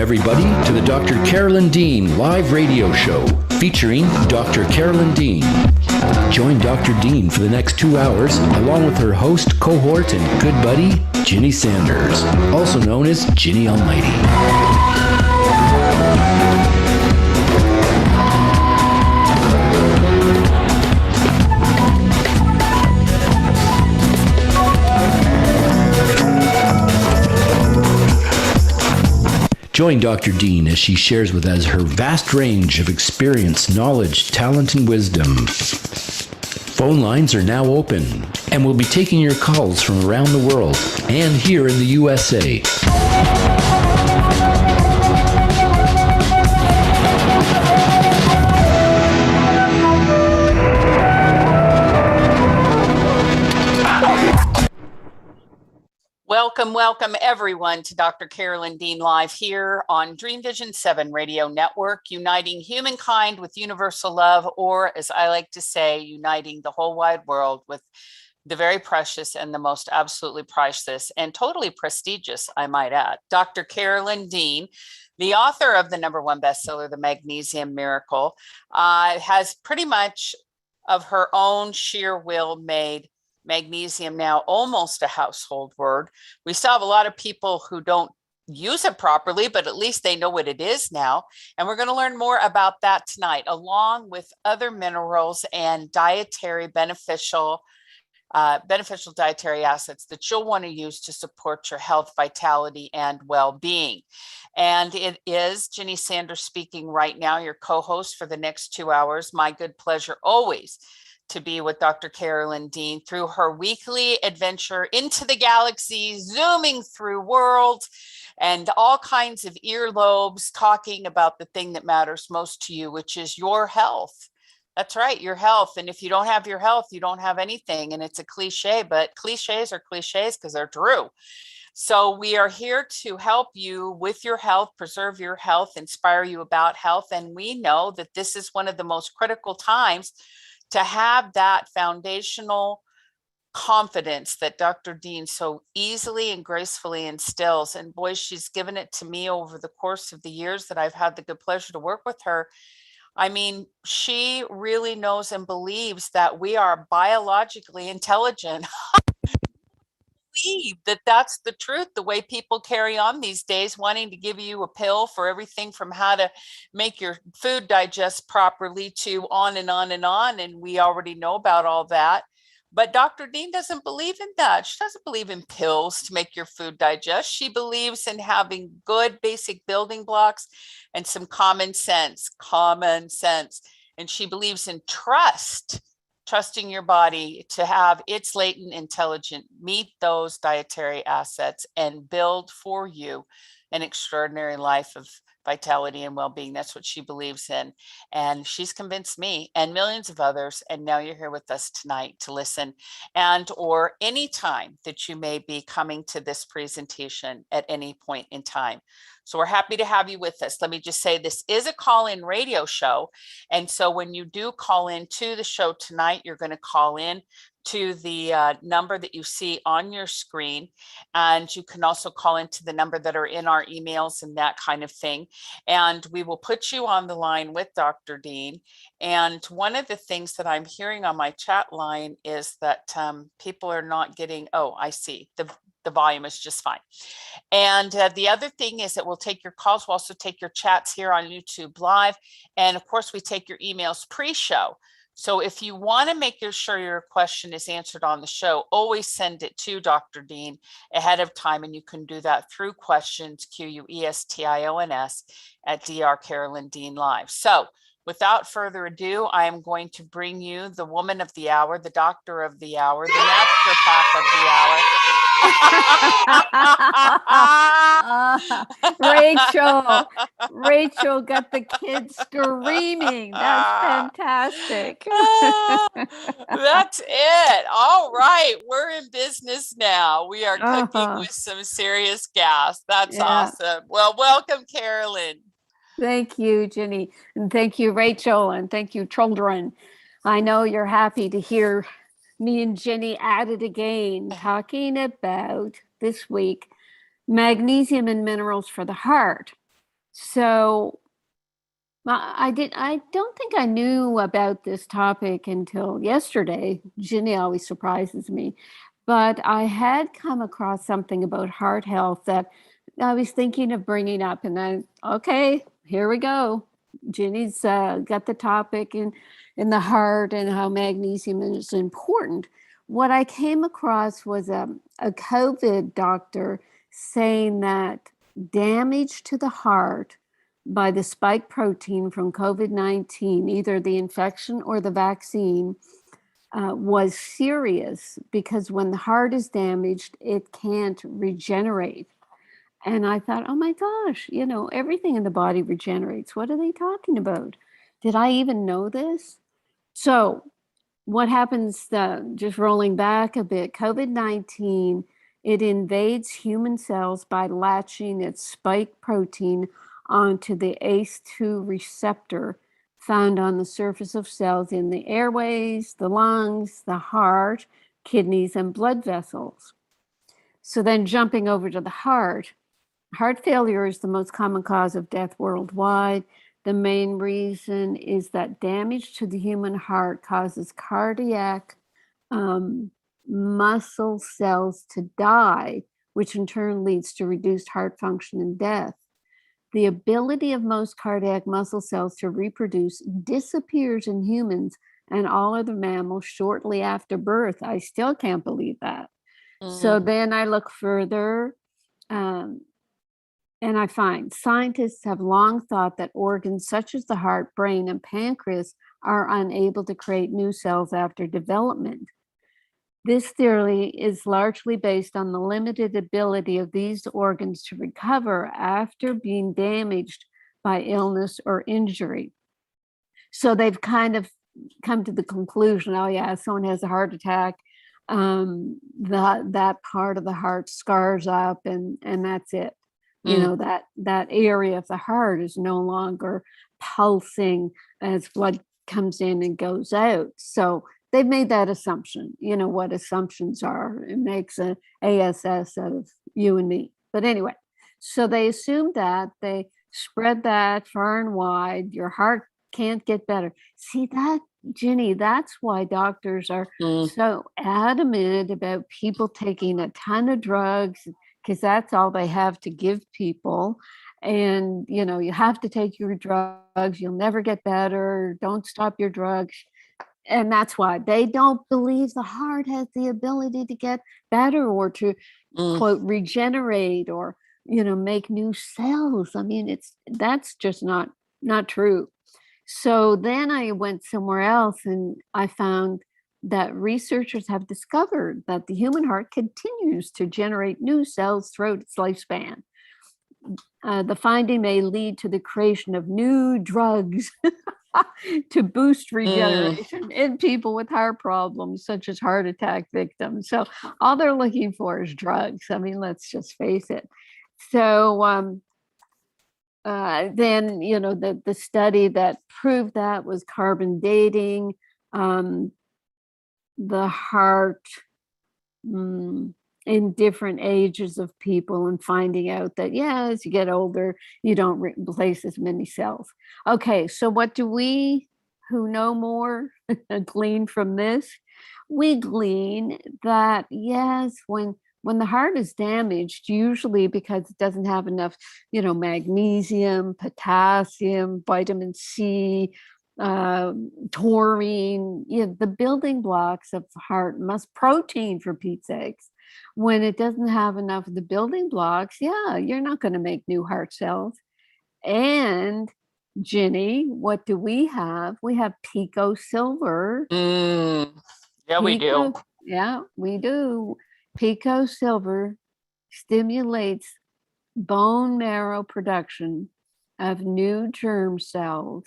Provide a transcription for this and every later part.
everybody, to the Dr. Carolyn Dean live radio show featuring Dr. Carolyn Dean. Join Dr. Dean for the next 2 hours along with her host, cohort, and good buddy, Ginny Sanders, also known as Ginny Almighty. Join Dr. Dean as she shares with us her vast range of experience, knowledge, talent, and wisdom. Phone lines are now open, and we'll be taking your calls from around the world and here in the USA. Welcome everyone to Dr. Carolyn Dean Live here on Dream Vision 7 Radio Network, uniting humankind with universal love, or as I like to say, uniting the whole wide world with the very precious and the most absolutely priceless and totally prestigious, I might add. Dr. Carolyn Dean, the author of the #1 bestseller, The Magnesium Miracle, has pretty much of her own sheer will made magnesium now almost a household word. We still have a lot of people who don't use it properly, but at least they know what it is now. And we're going to learn more about that tonight, along with other minerals and dietary beneficial dietary assets that you'll want to use to support your health, vitality, and well-being. And it is Ginny Sanders speaking right now, your co-host for the next 2 hours. My good pleasure always to be with Dr. Carolyn Dean through her weekly adventure into the galaxy, zooming through worlds and all kinds of earlobes, talking about the thing that matters most to you, which is your health. That's right, your health. And if you don't have your health, you don't have anything. And it's a cliche, but cliches are cliches because they're true. So we are here to help you with your health, preserve your health, inspire you about health. And we know that this is one of the most critical times to have that foundational confidence that Dr. Dean so easily and gracefully instills. And boy, she's given it to me over the course of the years that I've had the good pleasure to work with her. I mean, she really knows and believes that we are biologically intelligent. Believe that that's the truth, the way people carry on these days, wanting to give you a pill for everything from how to make your food digest properly to on and on and on. And we already know about all that. But Dr. Dean doesn't believe in that. She doesn't believe in pills to make your food digest. She believes in having good basic building blocks and some common sense. And she believes in trusting your body to have its latent intelligence meet those dietary assets and build for you an extraordinary life of vitality and well-being. That's what she believes in. And she's convinced me and millions of others. And now you're here with us tonight to listen, and or any time that you may be coming to this presentation at any point in time. So we're happy to have you with us. Let me just say this is a call-in radio show. And so when you do call in to the show tonight, you're going to call in to the number that you see on your screen. And you can also call into the number that are in our emails and that kind of thing. And we will put you on the line with Dr. Dean. And one of the things that I'm hearing on my chat line is that people are not getting, oh, I see. The volume is just fine. And the other thing is that we'll take your calls. We'll also take your chats here on YouTube Live. And of course, we take your emails pre-show. So if you want to make sure your question is answered on the show, always send it to Dr. Dean ahead of time. And you can do that through questions, questions, at Dr. Carolyn Dean Live. So without further ado, I am going to bring you the woman of the hour, the doctor of the hour, the naturopath of the hour. Rachel got the kids screaming. That's fantastic. That's it. All right. We're in business now. We are cooking with some serious gas. That's awesome. Well, welcome, Carolyn. Thank you, Ginny. And thank you, Rachel. And thank you, children. I know you're happy to hear me and Ginny at it again, talking about this week magnesium and minerals for the heart. So I don't think I knew about this topic until yesterday. Ginny always surprises me. But I had come across something about heart health that I was thinking of bringing up, and okay, here we go. Ginny's got the topic in the heart and how magnesium is important. What I came across was a COVID doctor saying that damage to the heart by the spike protein from COVID-19, either the infection or the vaccine, was serious because when the heart is damaged, it can't regenerate. And I thought, oh my gosh, everything in the body regenerates. What are they talking about? Did I even know this? So, what happens, just rolling back a bit, COVID-19, it invades human cells by latching its spike protein onto the ACE2 receptor found on the surface of cells in the airways, the lungs, the heart, kidneys, and blood vessels. So then jumping over to the heart failure is the most common cause of death worldwide. The main reason is that damage to the human heart causes cardiac muscle cells to die, which in turn leads to reduced heart function and death. The ability of most cardiac muscle cells to reproduce disappears in humans and all other mammals shortly after birth. I still can't believe that. So then I look further, and I find scientists have long thought that organs such as the heart, brain, and pancreas are unable to create new cells after development. This theory is largely based on the limited ability of these organs to recover after being damaged by illness or injury. So they've kind of come to the conclusion, oh yeah, someone has a heart attack, that part of the heart scars up and that's it. That area of the heart is no longer pulsing as blood comes in and goes out. So they've made that assumption. You know what assumptions are. It makes an ASS out of you and me. But anyway, so they assumed that, they spread that far and wide. Your heart can't get better. See that, Ginny, that's why doctors are so adamant about people taking a ton of drugs, because that's all they have to give people. And, you have to take your drugs. You'll never get better. Don't stop your drugs. And that's why they don't believe the heart has the ability to get better or to quote regenerate or make new cells. I mean, that's just not true. So then I went somewhere else and I found that researchers have discovered that the human heart continues to generate new cells throughout its lifespan. The finding may lead to the creation of new drugs to boost regeneration in people with heart problems, such as heart attack victims. So all they're looking for is drugs. I mean, let's just face it. So then, the study that proved that was carbon dating the heart in different ages of people and finding out that, as you get older, you don't replace as many cells. Okay, so what do we who know more glean from this? We glean that, yes, when the heart is damaged, usually because it doesn't have enough, magnesium, potassium, vitamin C, taurine, the building blocks of the heart protein, for Pete's sakes. When it doesn't have enough of the building blocks, you're not going to make new heart cells. And Ginny, what do we have? We have pico silver. We do. Yeah, we do. Pico silver stimulates bone marrow production of new germ cells.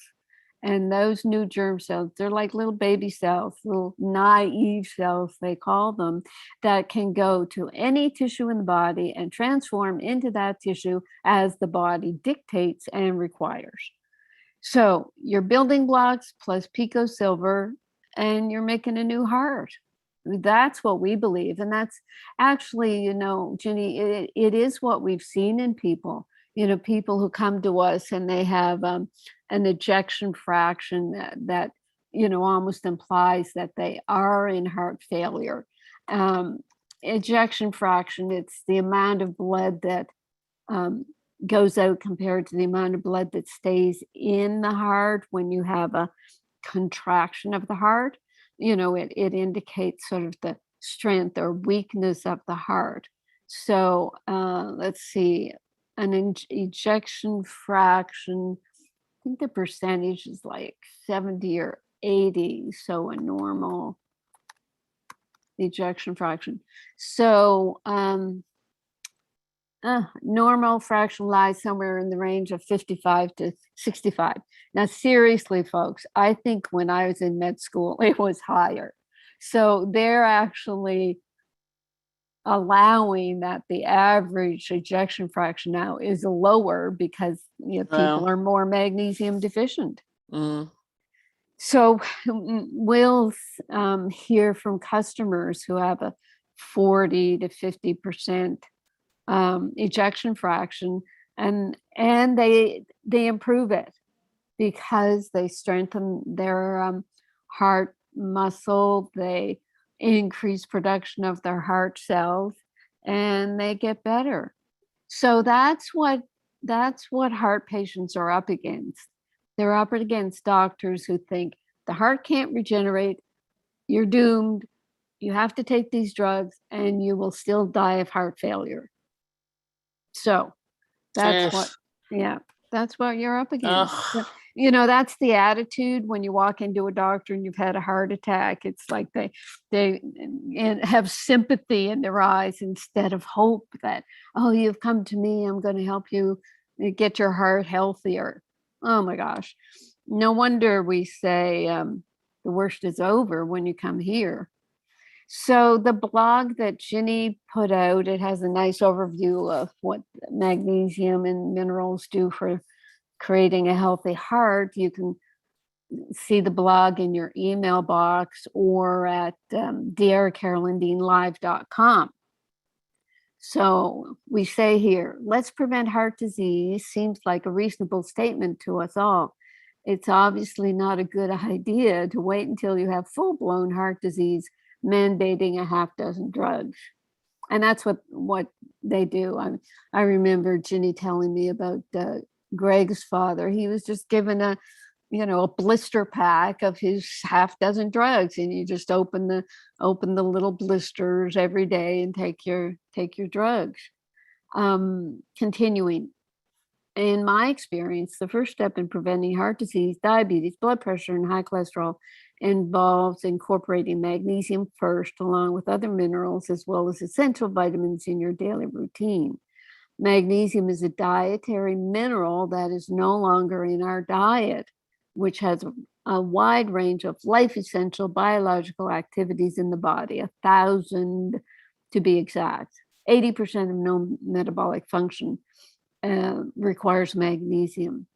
And those new germ cells, they're like little baby cells, little naive cells, they call them, that can go to any tissue in the body and transform into that tissue as the body dictates and requires. So your building blocks plus pico silver, and you're making a new heart. That's what we believe. And that's actually, Ginny, it is what we've seen in people. people who come to us and they have an ejection fraction that almost implies that they are in heart failure. Ejection fraction, it's the amount of blood that goes out compared to the amount of blood that stays in the heart when you have a contraction of the heart. It indicates sort of the strength or weakness of the heart. So let's see, an ejection fraction, I think the percentage is like 70 or 80. So a normal ejection fraction. So normal fraction lies somewhere in the range of 55 to 65. Now, seriously, folks, I think when I was in med school, it was higher. So they're actually allowing that the average ejection fraction now is lower because people are more magnesium deficient. So we'll hear from customers who have a 40 to 50% ejection fraction, and they improve it because they strengthen their heart muscle, they increase production of their heart cells, and they get better. So that's what heart patients are up against. They're up against doctors who think the heart can't regenerate, you're doomed, you have to take these drugs, and you will still die of heart failure. So that's what you're up against. That's the attitude when you walk into a doctor and you've had a heart attack. It's like they have sympathy in their eyes instead of hope that, oh, you've come to me, I'm going to help you get your heart healthier. Oh my gosh. No wonder we say the worst is over when you come here. So the blog that Ginny put out, it has a nice overview of what magnesium and minerals do for creating a healthy heart. You can see the blog in your email box or at drcarolyndeanlive.com. So we say here, let's prevent heart disease seems like a reasonable statement to us all. It's obviously not a good idea to wait until you have full-blown heart disease mandating a half dozen drugs. And that's what they do. I remember Ginny telling me about Greg's father. He was just given a blister pack of his half dozen drugs, and you just open the little blisters every day and take your drugs. Continuing. In my experience, the first step in preventing heart disease, diabetes, blood pressure, and high cholesterol involves incorporating magnesium first, along with other minerals, as well as essential vitamins in your daily routine. Magnesium is a dietary mineral that is no longer in our diet, which has a wide range of life-essential biological activities in the body, 1,000 to be exact. 80% of known metabolic function requires magnesium.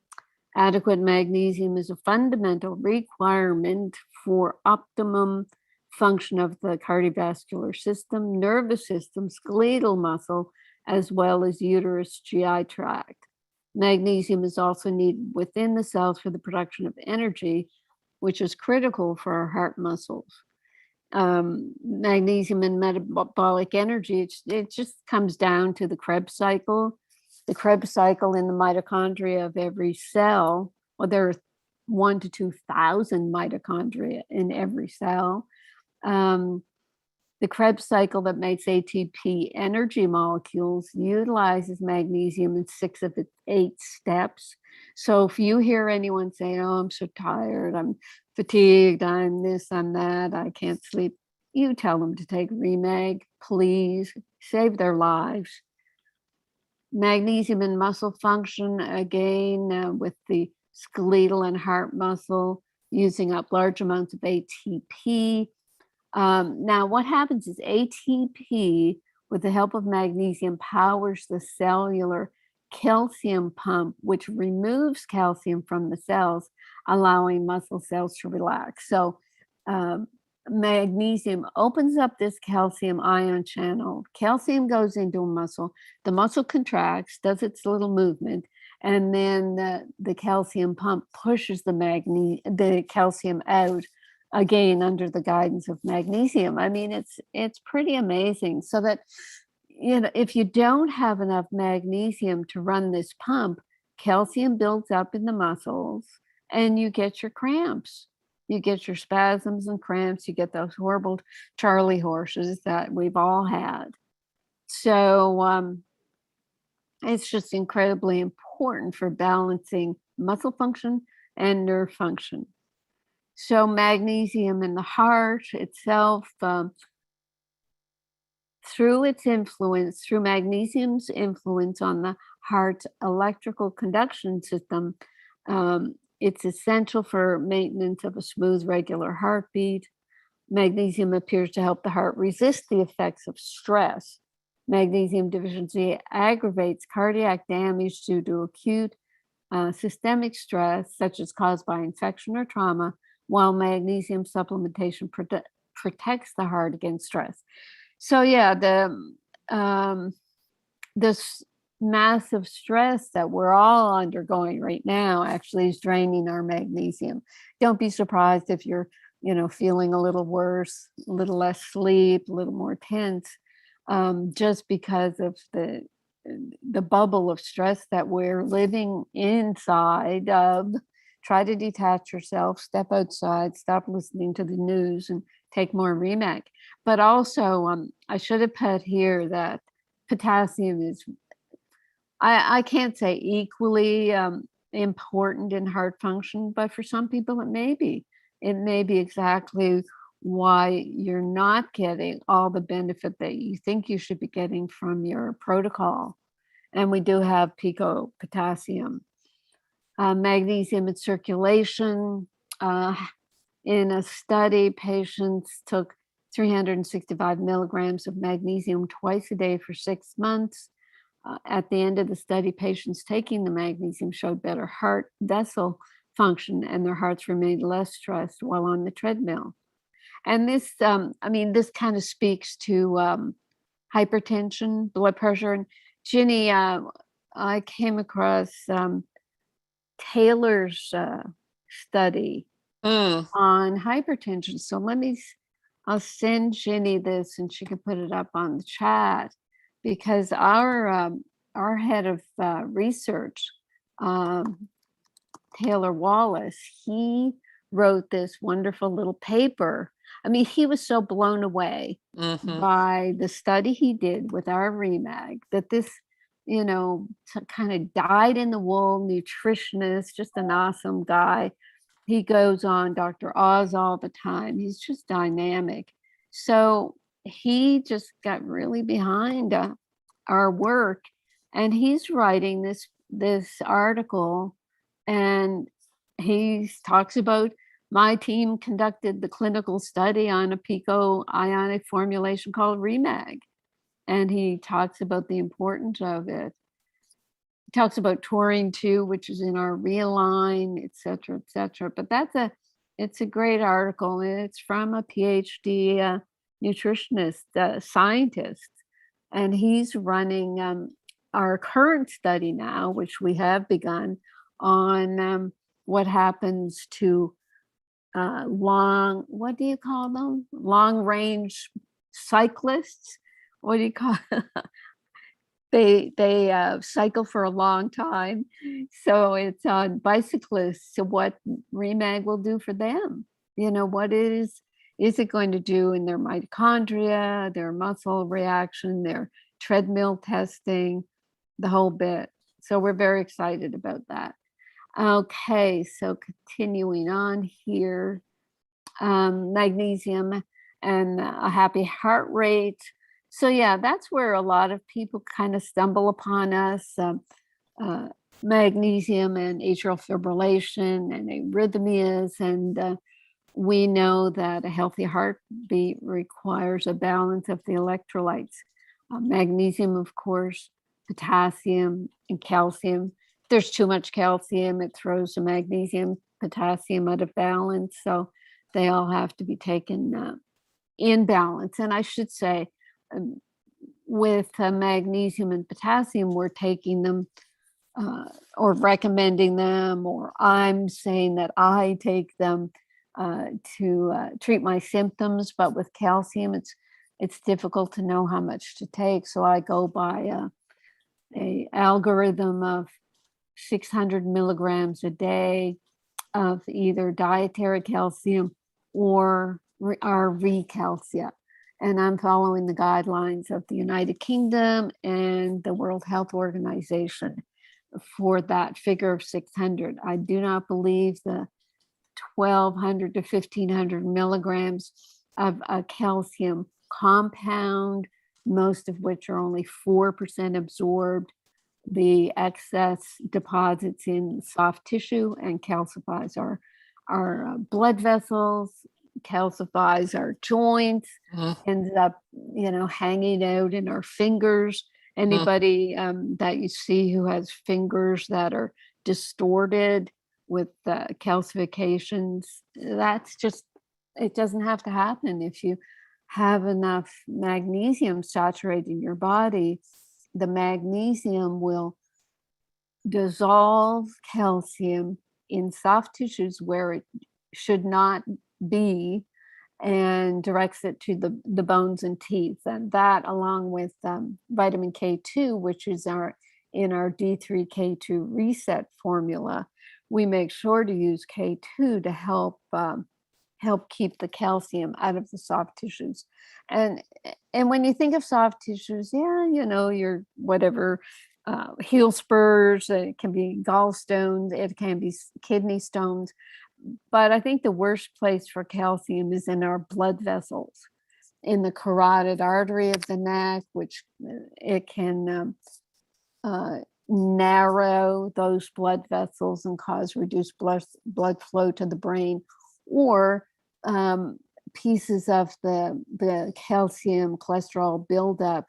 Adequate magnesium is a fundamental requirement for optimum function of the cardiovascular system, nervous system, skeletal muscle, as well as uterus GI tract. Magnesium is also needed within the cells for the production of energy, which is critical for our heart muscles. Magnesium and metabolic energy, it just comes down to the Krebs cycle. The Krebs cycle in the mitochondria of every cell, well, there are 1,000 to 2,000 mitochondria in every cell. The Krebs cycle that makes ATP energy molecules utilizes magnesium in 6 of its 8 steps. So if you hear anyone saying, oh, I'm so tired, I'm fatigued, I'm this, I'm that, I can't sleep, you tell them to take Remag, please, save their lives. Magnesium and muscle function, again, with the skeletal and heart muscle, using up large amounts of ATP. Now, what happens is ATP, with the help of magnesium, powers the cellular calcium pump, which removes calcium from the cells, allowing muscle cells to relax. So magnesium opens up this calcium ion channel. Calcium goes into a muscle. The muscle contracts, does its little movement, and then the calcium pump pushes the calcium out again under the guidance of magnesium. I mean, it's pretty amazing. So that, if you don't have enough magnesium to run this pump, calcium builds up in the muscles and you get your cramps. You get your spasms and cramps. You get those horrible Charlie horses that we've all had. So it's just incredibly important for balancing muscle function and nerve function. So magnesium in the heart itself, through magnesium's influence on the heart's electrical conduction system, it's essential for maintenance of a smooth, regular heartbeat. Magnesium appears to help the heart resist the effects of stress. Magnesium deficiency aggravates cardiac damage due to acute systemic stress, such as caused by infection or trauma, while magnesium supplementation protects the heart against stress. So yeah, this massive stress that we're all undergoing right now actually is draining our magnesium. Don't be surprised if you're, feeling a little worse, a little less sleep, a little more tense, just because of the bubble of stress that we're living inside of. Try to detach yourself, step outside, stop listening to the news, and take more Remag. But also, I should have put here that potassium is, I can't say equally important in heart function, but for some people it may be. It may be exactly why you're not getting all the benefit that you think you should be getting from your protocol. And we do have pico potassium. Magnesium in circulation. In a study, patients took 365 milligrams of magnesium twice a day for 6 months. At the end of the study, patients taking the magnesium showed better heart vessel function, and their hearts remained less stressed while on the treadmill. And this, this kind of speaks to hypertension, blood pressure. And Ginny, I came across Taylor's study on hypertension. So I'll send Ginny this and she can put it up on the chat, because our head of research, Taylor Wallace, he wrote this wonderful little paper. I mean, he was so blown away by the study he did with our Remag, that this, kind of dyed in the wool nutritionist, just an awesome guy. He goes on Dr. Oz all the time. He's just dynamic. So he just got really behind our work, and he's writing this article, and he talks about, my team conducted the clinical study on a pico ionic formulation called Remag, and he talks about the importance of it. He talks about taurine too, which is in our Realign, et cetera, et cetera. But it's a great article, and it's from a PhD nutritionist, scientist, and he's running our current study now, which we have begun, on what happens to what do you call them? Long range cyclists. What do you call they cycle for a long time. So it's on bicyclists. So what Remag will do for them? What is it going to do in their mitochondria, their muscle reaction, their treadmill testing, the whole bit. So we're very excited about that. Okay, so continuing on here, magnesium and a happy heart rate. So yeah, that's where a lot of people kind of stumble upon us. Magnesium and atrial fibrillation and arrhythmias, and we know that a healthy heartbeat requires a balance of the electrolytes. Magnesium, of course, potassium, and calcium. If there's too much calcium, it throws the magnesium, potassium out of balance. So they all have to be taken in balance. And I should say, with magnesium and potassium, we're taking them or recommending them, or I'm saying that I take them to treat my symptoms. But with calcium, it's difficult to know how much to take. So I go by a algorithm of 600 milligrams a day of either dietary calcium or our recalcia. And I'm following the guidelines of the United Kingdom and the World Health Organization for that figure of 600. I do not believe the 1,200 to 1,500 milligrams of a calcium compound, most of which are only 4% absorbed. The excess deposits in soft tissue and calcifies our blood vessels, calcifies our joints, ends up, hanging out in our fingers. Anybody that you see who has fingers that are distorted with calcifications, that's just, it doesn't have to happen. If you have enough magnesium saturated in your body, the magnesium will dissolve calcium in soft tissues where it should not be and directs it to the bones and teeth. And that, along with vitamin K2, which is in our D3K2 reset formula, we make sure to use K2 to help keep the calcium out of the soft tissues. And when you think of soft tissues, your whatever heel spurs, it can be gallstones, it can be kidney stones. But I think the worst place for calcium is in our blood vessels, in the carotid artery of the neck, which it can narrow those blood vessels and cause reduced blood flow to the brain, or pieces of the calcium cholesterol buildup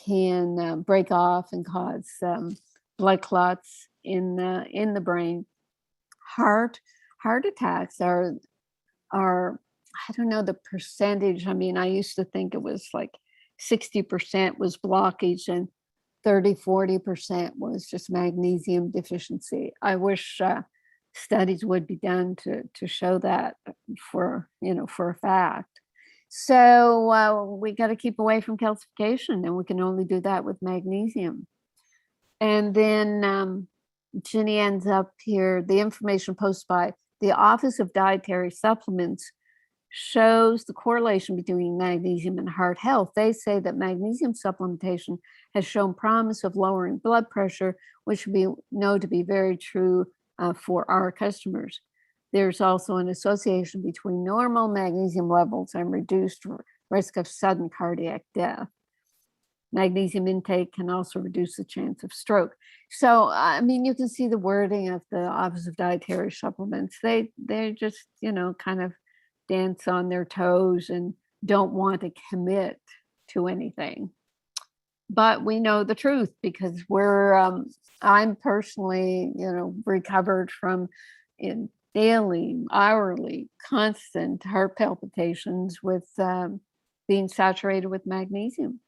can break off and cause blood clots in the brain. Heart attacks are I don't know the percentage. I mean, I used to think it was like 60% was blockage and 30-40% was just magnesium deficiency. I wish studies would be done to show that for a fact. So we got to keep away from calcification, and we can only do that with magnesium. And then Ginny ends up here. The information posted by the Office of Dietary Supplements shows the correlation between magnesium and heart health. They say that magnesium supplementation has shown promise of lowering blood pressure, which we know to be very true for our customers. There's also an association between normal magnesium levels and reduced risk of sudden cardiac death. Magnesium intake can also reduce the chance of stroke. So, I mean, you can see the wording of the Office of Dietary Supplements. They just, kind of dance on their toes and don't want to commit to anything. But we know the truth because I'm personally, recovered from daily, hourly, constant heart palpitations with being saturated with magnesium.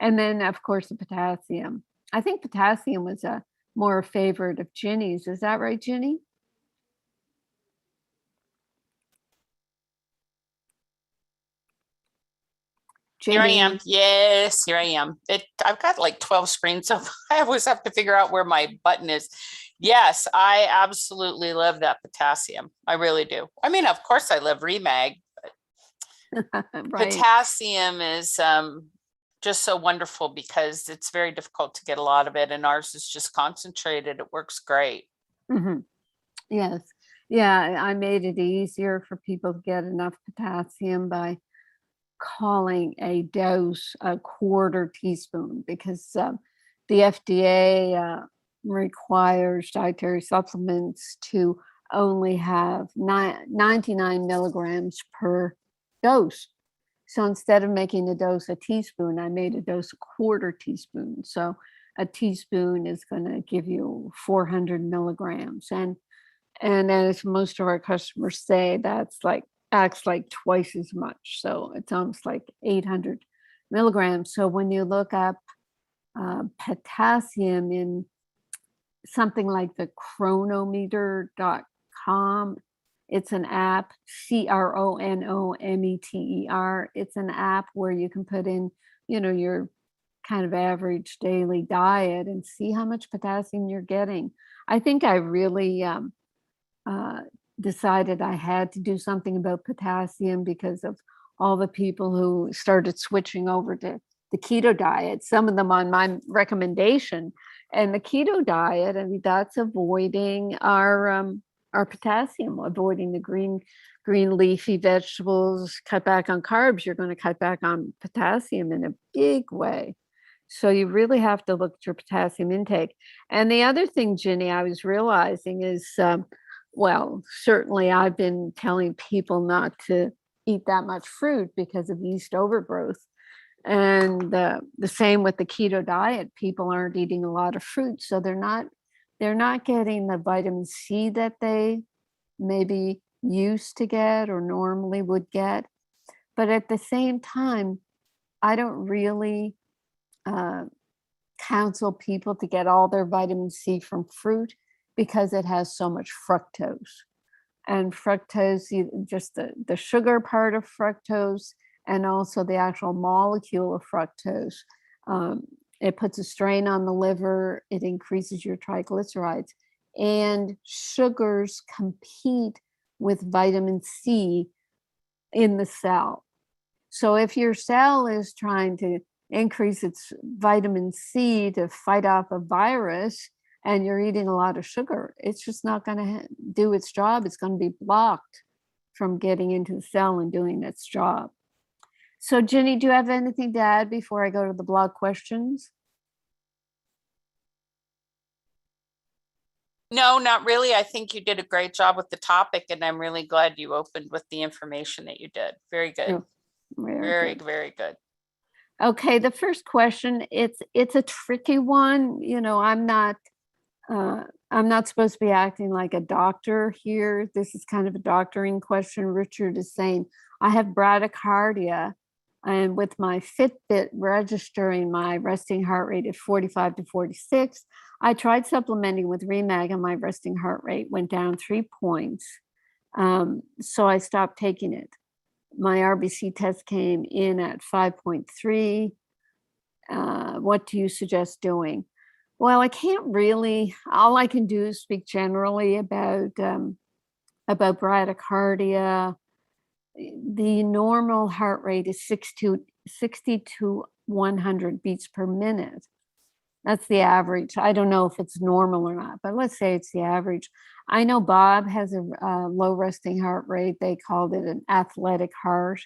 And then, of course, the potassium. I think potassium was a more favorite of Ginny's. Is that right, Ginny? Here I am. Yes, here I am. I've got like 12 screens, so I always have to figure out where my button is. Yes, I absolutely love that potassium. I really do. I mean, of course, I love Remag, but Right. potassium is just so wonderful because it's very difficult to get a lot of it, and ours is just concentrated. It works great. Mm-hmm. Yes. Yeah, I made it easier for people to get enough potassium by calling a dose a quarter teaspoon, because the FDA requires dietary supplements to only have 99 milligrams per dose. So instead of making a dose a teaspoon, I made a dose a quarter teaspoon. So a teaspoon is going to give you 400 milligrams. And as most of our customers say, that's like acts like twice as much. So it's almost like 800 milligrams. So when you look up potassium in something like the chronometer.com, it's an app, CRONOMETER. It's an app where you can put in, your kind of average daily diet and see how much potassium you're getting. I think I really decided I had to do something about potassium because of all the people who started switching over to the keto diet, some of them on my recommendation. And the keto diet, I mean, that's avoiding our potassium, avoiding the green leafy vegetables, cut back on carbs. You're going to cut back on potassium in a big way. So you really have to look at your potassium intake. And the other thing, Ginny, I was realizing is, certainly I've been telling people not to eat that much fruit because of yeast overgrowth. And the same with the keto diet. People aren't eating a lot of fruit, so they're not getting the vitamin C that they maybe used to get or normally would get. But at the same time, I don't really counsel people to get all their vitamin C from fruit because it has so much fructose. And fructose, just the sugar part of fructose, and also the actual molecule of fructose, it puts a strain on the liver, it increases your triglycerides, and sugars compete with vitamin C in the cell. So if your cell is trying to increase its vitamin C to fight off a virus and you're eating a lot of sugar, it's just not going to do its job. It's going to be blocked from getting into the cell and doing its job. So Ginny, do you have anything to add before I go to the blog questions? No, not really. I think you did a great job with the topic, and I'm really glad you opened with the information that you did. Very good. Oh, very good. Very good. Okay, the first question, it's a tricky one. I'm not supposed to be acting like a doctor here. This is kind of a doctoring question. Richard is saying, I have bradycardia, and with my Fitbit registering my resting heart rate at 45 to 46, I tried supplementing with Remag and my resting heart rate went down 3 points. So I stopped taking it. My RBC test came in at 5.3. What do you suggest doing? Well, I can't really, all I can do is speak generally about bradycardia. The normal heart rate is 60 to 100 beats per minute. That's the average. I don't know if it's normal or not, but let's say it's the average. I know Bob has a low resting heart rate. They called it an athletic heart.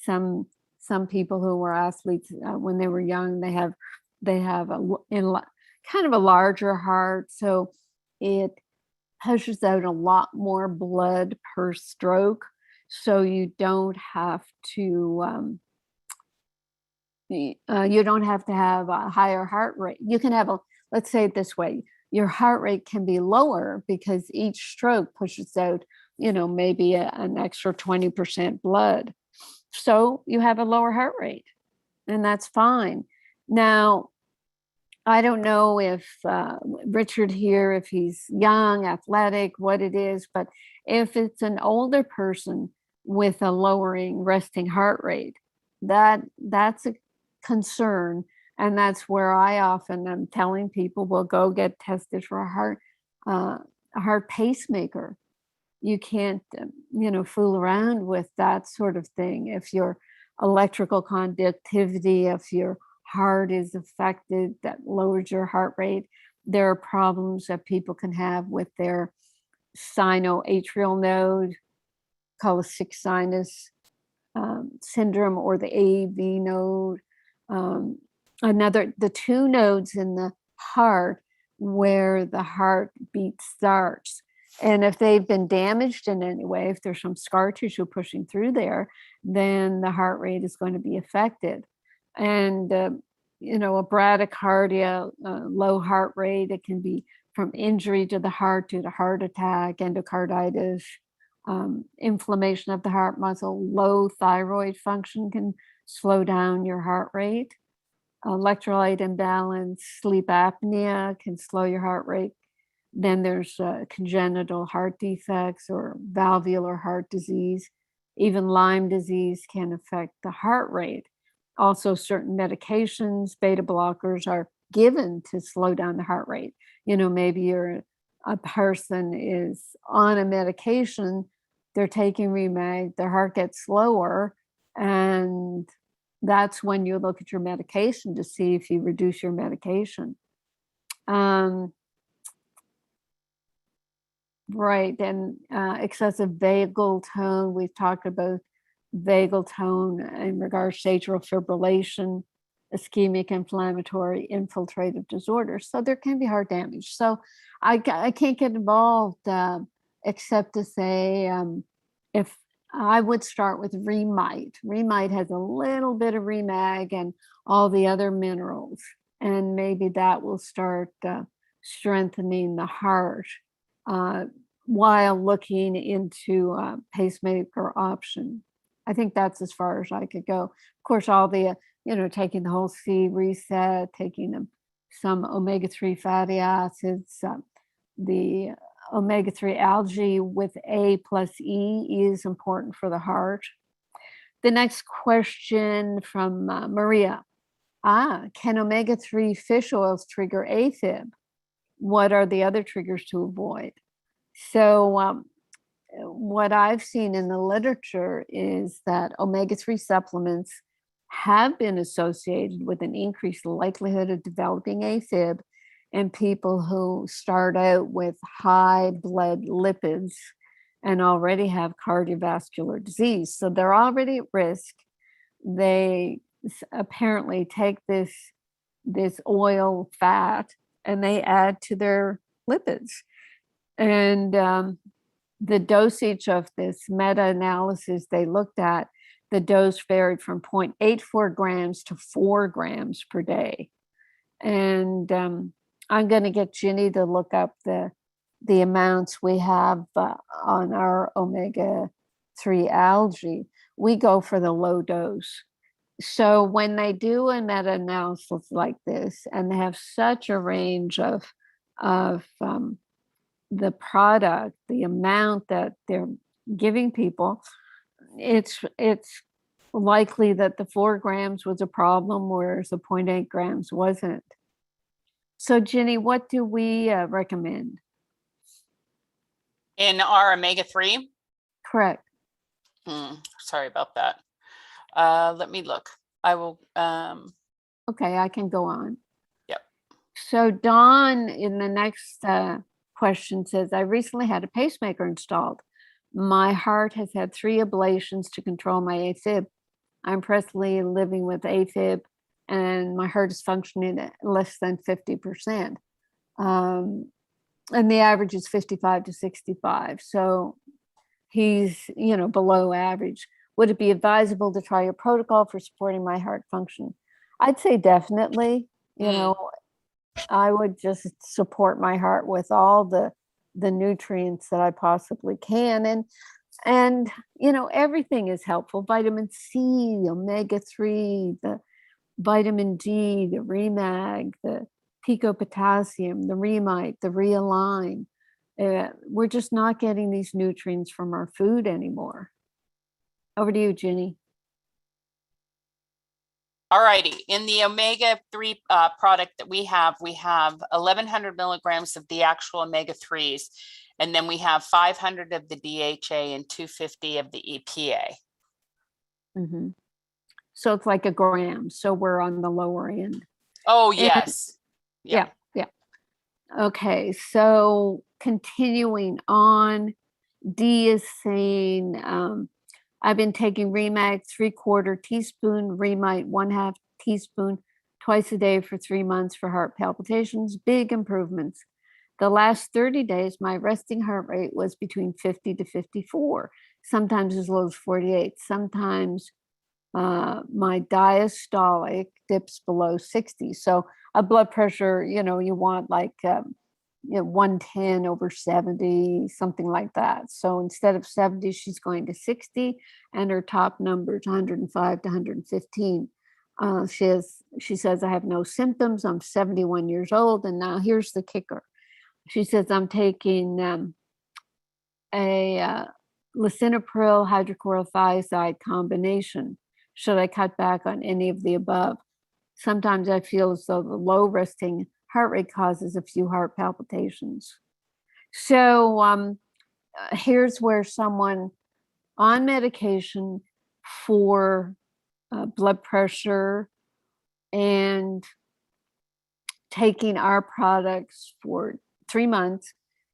Some people who were athletes when they were young, they have kind of a larger heart, so it pushes out a lot more blood per stroke. So you don't have to have a higher heart rate. You can have let's say it this way, your heart rate can be lower because each stroke pushes out, maybe an extra 20% blood. So you have a lower heart rate, and that's fine. Now, I don't know if Richard here, if he's young, athletic, what it is, but if it's an older person with a lowering resting heart rate, that's a concern. And that's where I often am telling people, well, go get tested for a heart pacemaker. You can't, fool around with that sort of thing. If your electrical conductivity, if your heart is affected, that lowers your heart rate. There are problems that people can have with their sinoatrial node, called a sick sinus syndrome, or the AV node. The two nodes in the heart where the heartbeat starts. And if they've been damaged in any way, if there's some scar tissue pushing through there, then the heart rate is going to be affected. And, a bradycardia, low heart rate, it can be from injury to the heart due to heart attack, endocarditis, inflammation of the heart muscle. Low thyroid function can slow down your heart rate. Electrolyte imbalance, sleep apnea can slow your heart rate. Then there's congenital heart defects or valvular heart disease. Even Lyme disease can affect the heart rate. Also, certain medications, beta blockers, are given to slow down the heart rate. Maybe a person is on a medication, they're taking Remag, their heart gets slower, and that's when you look at your medication to see if you reduce your medication. Right, and excessive vagal tone. We've talked about vagal tone in regards to atrial fibrillation, ischemic inflammatory infiltrative disorders. So there can be heart damage. So I can't get involved except to say if I would start with Remite. Remite has a little bit of Remag and all the other minerals, and maybe that will start strengthening the heart while looking into pacemaker option. I think that's as far as I could go. Of course, all the, taking the whole C reset, taking some omega-3 fatty acids, the omega-3 algae with A plus E is important for the heart. The next question from Maria. Can omega-3 fish oils trigger AFib? What are the other triggers to avoid? So what I've seen in the literature is that omega-3 supplements have been associated with an increased likelihood of developing AFib in people who start out with high blood lipids and already have cardiovascular disease. So they're already at risk. They apparently take this oil fat and they add to their lipids. And the dosage of this meta-analysis they looked at, the dose varied from 0.84 grams to 4 grams per day. And I'm going to get Ginny to look up the amounts we have on our omega-3 algae. We go for the low dose. So when they do a meta-analysis like this, and they have such a range of the product, the amount that they're giving people, it's likely that the 4 grams was a problem, whereas the 0.8 grams wasn't. So Ginny, what do we recommend? In our omega-3? Correct. Sorry about that. Let me look. I will. Okay, I can go on. Yep. So Dawn in the next question says, I recently had a pacemaker installed. My heart has had 3 ablations to control my AFib. I'm presently living with AFib and my heart is functioning at less than 50%. And the average is 55 to 65. So he's, below average. Would it be advisable to try a protocol for supporting my heart function? I'd say definitely. I would just support my heart with all the nutrients that I possibly can. And everything is helpful. Vitamin C, omega-3, the vitamin D, the Remag, the picopotassium, the Remite, the Realign. We're just not getting these nutrients from our food anymore. Over to you, Ginny. All righty. In the omega-3 product that we have 1,100 milligrams of the actual omega-3s, and then we have 500 of the DHA and 250 of the EPA. Mm-hmm. So it's like a gram. So we're on the lower end. Oh, yes. Yeah. Okay. So continuing on, D is saying, I've been taking Remag 3/4 teaspoon, Remite 1/2 teaspoon twice a day for 3 months for heart palpitations, big improvements. The last 30 days, my resting heart rate was between 50 to 54, sometimes as low as 48. Sometimes my diastolic dips below 60. So a blood pressure, you want like 110/70, something like that. So instead of 70, she's going to 60, and her top number is 105 to 115. She says, I have no symptoms. I'm 71 years old. And now here's the kicker. She says, I'm taking a lisinopril hydrochlorothiazide combination. Should I cut back on any of the above? Sometimes I feel as though the low resting heart rate causes a few heart palpitations. So here's where someone on medication for blood pressure and taking our products for 3 months.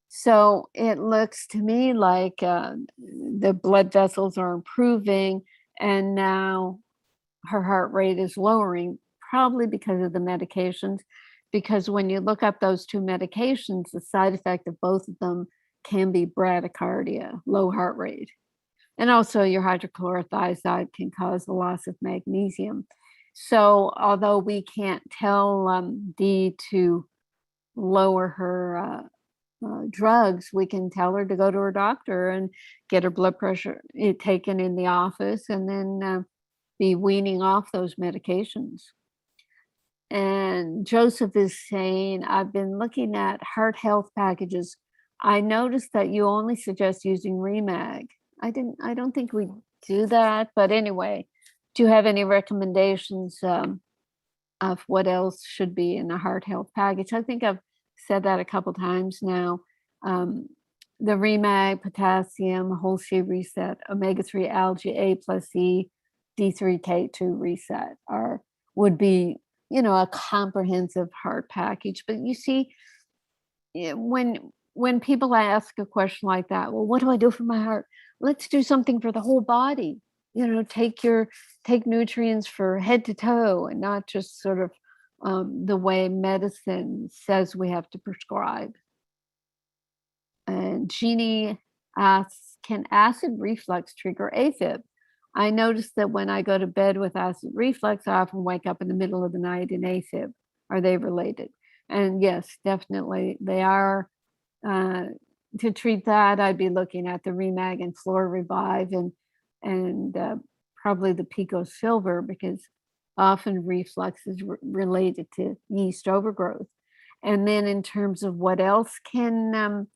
So it looks to me like the blood vessels are improving, and now her heart rate is lowering, probably because of the medications. Because when you look up those two medications, the side effect of both of them can be bradycardia, low heart rate. And also your hydrochlorothiazide can cause the loss of magnesium. So although we can't tell Dee to lower her drugs, we can tell her to go to her doctor and get her blood pressure taken in the office, and then be weaning off those medications. And Joseph is saying, I've been looking at heart health packages. I noticed that you only suggest using Remag. I don't think we do that, but anyway, do you have any recommendations of what else should be in a heart health package? I think I've said that a couple times now. The Remag, potassium, whole shea reset, omega-3 algae, A plus E, D3K2 reset would be, a comprehensive heart package. But you see, when people ask a question like that, well, what do I do for my heart? Let's do something for the whole body. Take nutrients for head to toe, and not just sort of the way medicine says we have to prescribe. And Jeannie asks, can acid reflux trigger AFib? I noticed that when I go to bed with acid reflux, I often wake up in the middle of the night in AFib. Are they related? And yes, definitely they are. To treat that, I'd be looking at the Remag and Flora Revive and probably the Pico Silver, because often reflux is related to yeast overgrowth. And then in terms of what else can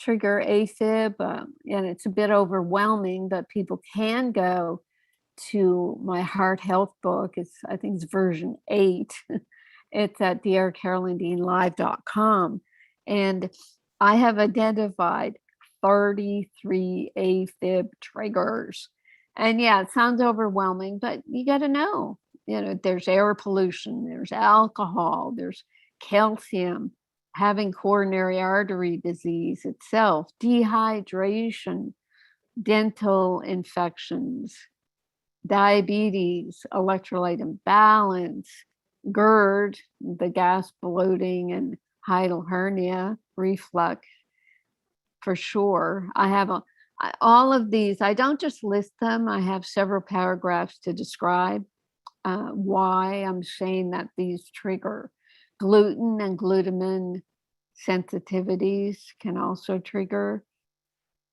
trigger AFib, and it's a bit overwhelming, but people can go to my heart health book. I think it's version 8. It's at drcarolyndeanlive.com. And I have identified 33 AFib triggers. And yeah, it sounds overwhelming, but you got to know, there's air pollution, there's alcohol, there's calcium, having coronary artery disease itself, dehydration, dental infections, diabetes, electrolyte imbalance, GERD, the gas bloating and hiatal hernia, reflux, for sure. I have all of these. I don't just list them. I have several paragraphs to describe why I'm saying that these trigger. Gluten and glutamine sensitivities can also trigger.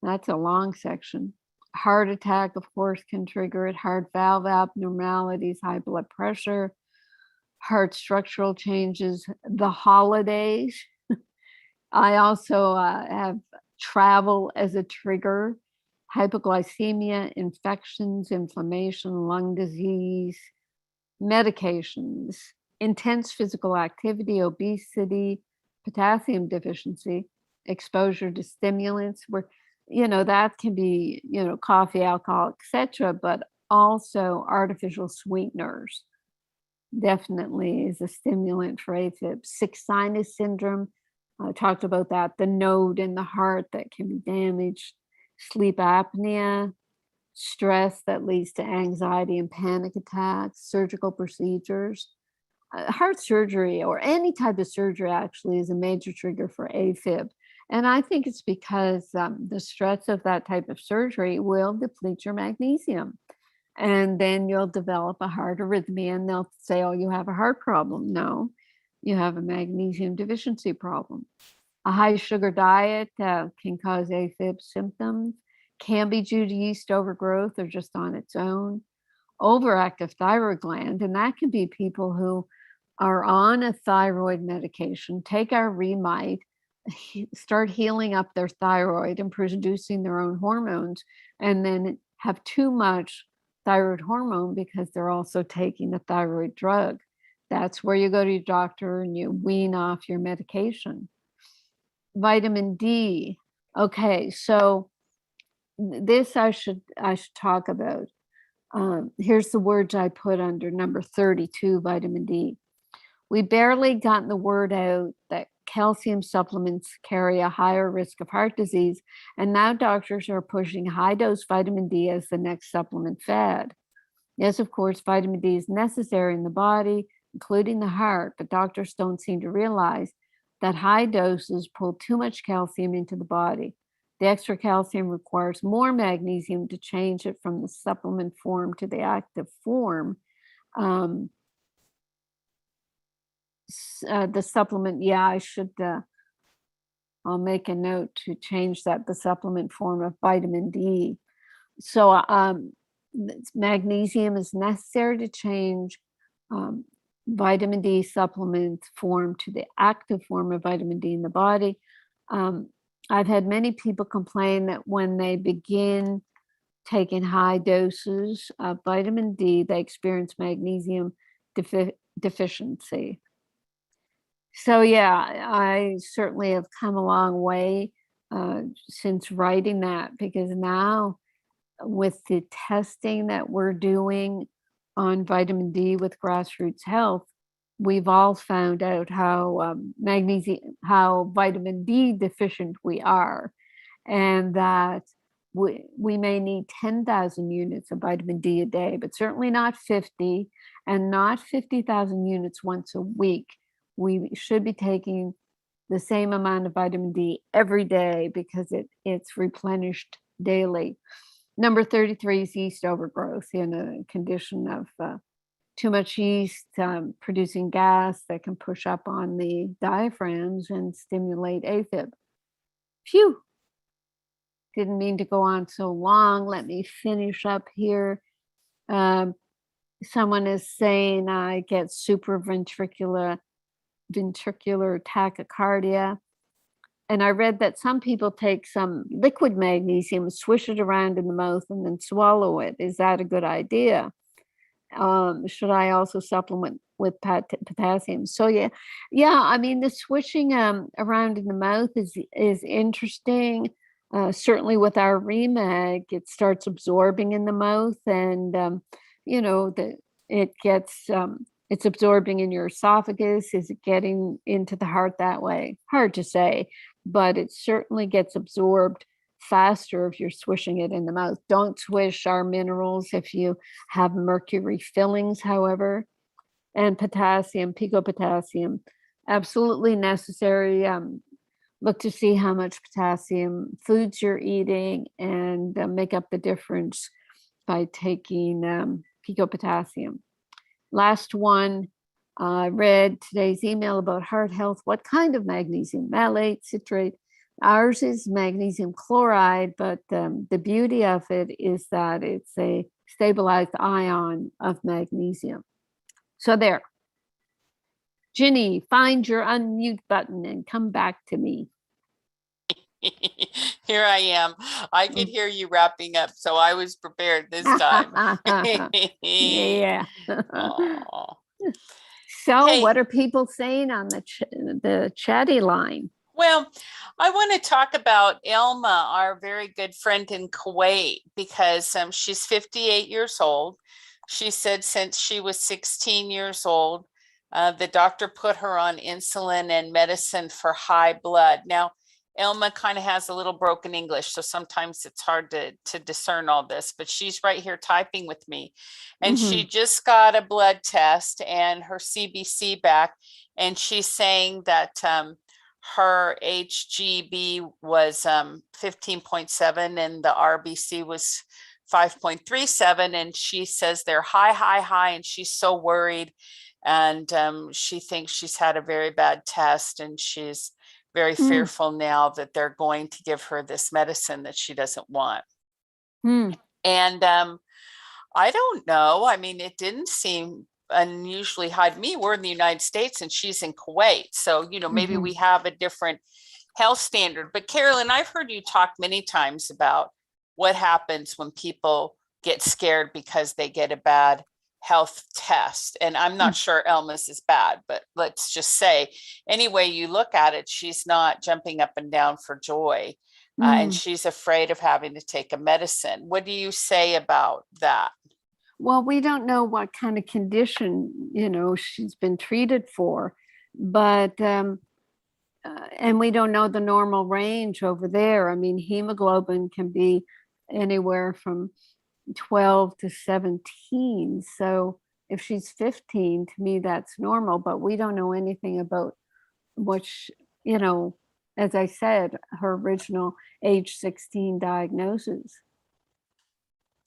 That's a long section. Heart attack, of course, can trigger it. Heart valve abnormalities, high blood pressure, heart structural changes, the holidays. I also have travel as a trigger, hypoglycemia, infections, inflammation, lung disease, medications, intense physical activity, obesity, potassium deficiency, exposure to stimulants, where, that can be, coffee, alcohol, etc., but also artificial sweeteners definitely is a stimulant for AFib. Sick sinus syndrome, I talked about that, the node in the heart that can be damaged, sleep apnea, stress that leads to anxiety and panic attacks, surgical procedures. Heart surgery or any type of surgery actually is a major trigger for AFib. And I think it's because the stress of that type of surgery will deplete your magnesium. And then you'll develop a heart arrhythmia, and they'll say, oh, you have a heart problem. No, you have a magnesium deficiency problem. A high sugar diet can cause AFib symptoms, can be due to yeast overgrowth or just on its own. Overactive thyroid gland, and that can be people who are on a thyroid medication, take our Remite, start healing up their thyroid and producing their own hormones, and then have too much thyroid hormone because they're also taking a thyroid drug. That's where you go to your doctor and you wean off your medication. Vitamin D. Okay, so this I should talk about. Here's the words I put under number 32, vitamin D. We barely gotten the word out that calcium supplements carry a higher risk of heart disease, and now doctors are pushing high-dose vitamin D as the next supplement fad. Yes, of course, vitamin D is necessary in the body, including the heart, but doctors don't seem to realize that high doses pull too much calcium into the body. The extra calcium requires more magnesium to change it from the supplement form to the active form. The supplement, I'll make a note to change that, the supplement form of vitamin D. So magnesium is necessary to change vitamin D supplement form to the active form of vitamin D in the body. I've had many people complain that when they begin taking high doses of vitamin D, they experience magnesium deficiency. So yeah, I certainly have come a long way since writing that, because now with the testing that we're doing on vitamin D with Grassroots Health, we've all found out how how vitamin D deficient we are, and that we may need 10,000 units of vitamin D a day, but certainly not 50, and not 50,000 units once a week. We should be taking the same amount of vitamin D every day because it's replenished daily. Number 33 is yeast overgrowth, in a condition of too much yeast producing gas that can push up on the diaphragms and stimulate AFib. Phew! Didn't mean to go on so long. Let me finish up here. Someone is saying I get supraventricular tachycardia. And I read that some people take some liquid magnesium, swish it around in the mouth, and then swallow it. Is that a good idea? Should I also supplement with potassium? So yeah. I mean, the swishing around in the mouth is interesting. Certainly with our Remag, it starts absorbing in the mouth, and it's absorbing in your esophagus. Is it getting into the heart that way? Hard to say, but it certainly gets absorbed faster if you're swishing it in the mouth. Don't swish our minerals if you have mercury fillings, however. And potassium, picopotassium, absolutely necessary. Look to see how much potassium foods you're eating and make up the difference by taking picopotassium. Last one, I read today's email about heart health. What kind of magnesium? Malate, citrate. Ours is magnesium chloride, but the beauty of it is that it's a stabilized ion of magnesium. So there. Ginny, find your unmute button and come back to me. Here I am. I could hear you wrapping up, so I was prepared this time. Yeah. So Hey. what are people saying on the chatty line? Well, I want to talk about Elma, our very good friend in Kuwait, because she's 58 years old. She said since she was 16 years old, the doctor put her on insulin and medicine for high blood. Now, Elma kind of has a little broken English, so sometimes it's hard to discern all this, but she's right here typing with me. And she just got a blood test and her CBC back, and she's saying that her HGB was 15.7 and the RBC was 5.37. And she says they're high, and she's so worried. And she thinks she's had a very bad test, and she's very fearful now that they're going to give her this medicine that she doesn't want. And I don't know. I mean, it didn't seem unusually high to me. We're in the United States and she's in Kuwait. So, maybe we have a different health standard. But Carolyn, I've heard you talk many times about what happens when people get scared because they get a bad health test. And I'm not sure Elma's is bad, but let's just say, any way you look at it, she's not jumping up and down for joy. And she's afraid of having to take a medicine. What do you say about that? Well, we don't know what kind of condition, she's been treated for, but, and we don't know the normal range over there. I mean, hemoglobin can be anywhere from 12 to 17. So if she's 15, to me, that's normal, but we don't know anything about what, as I said, her original age 16 diagnosis.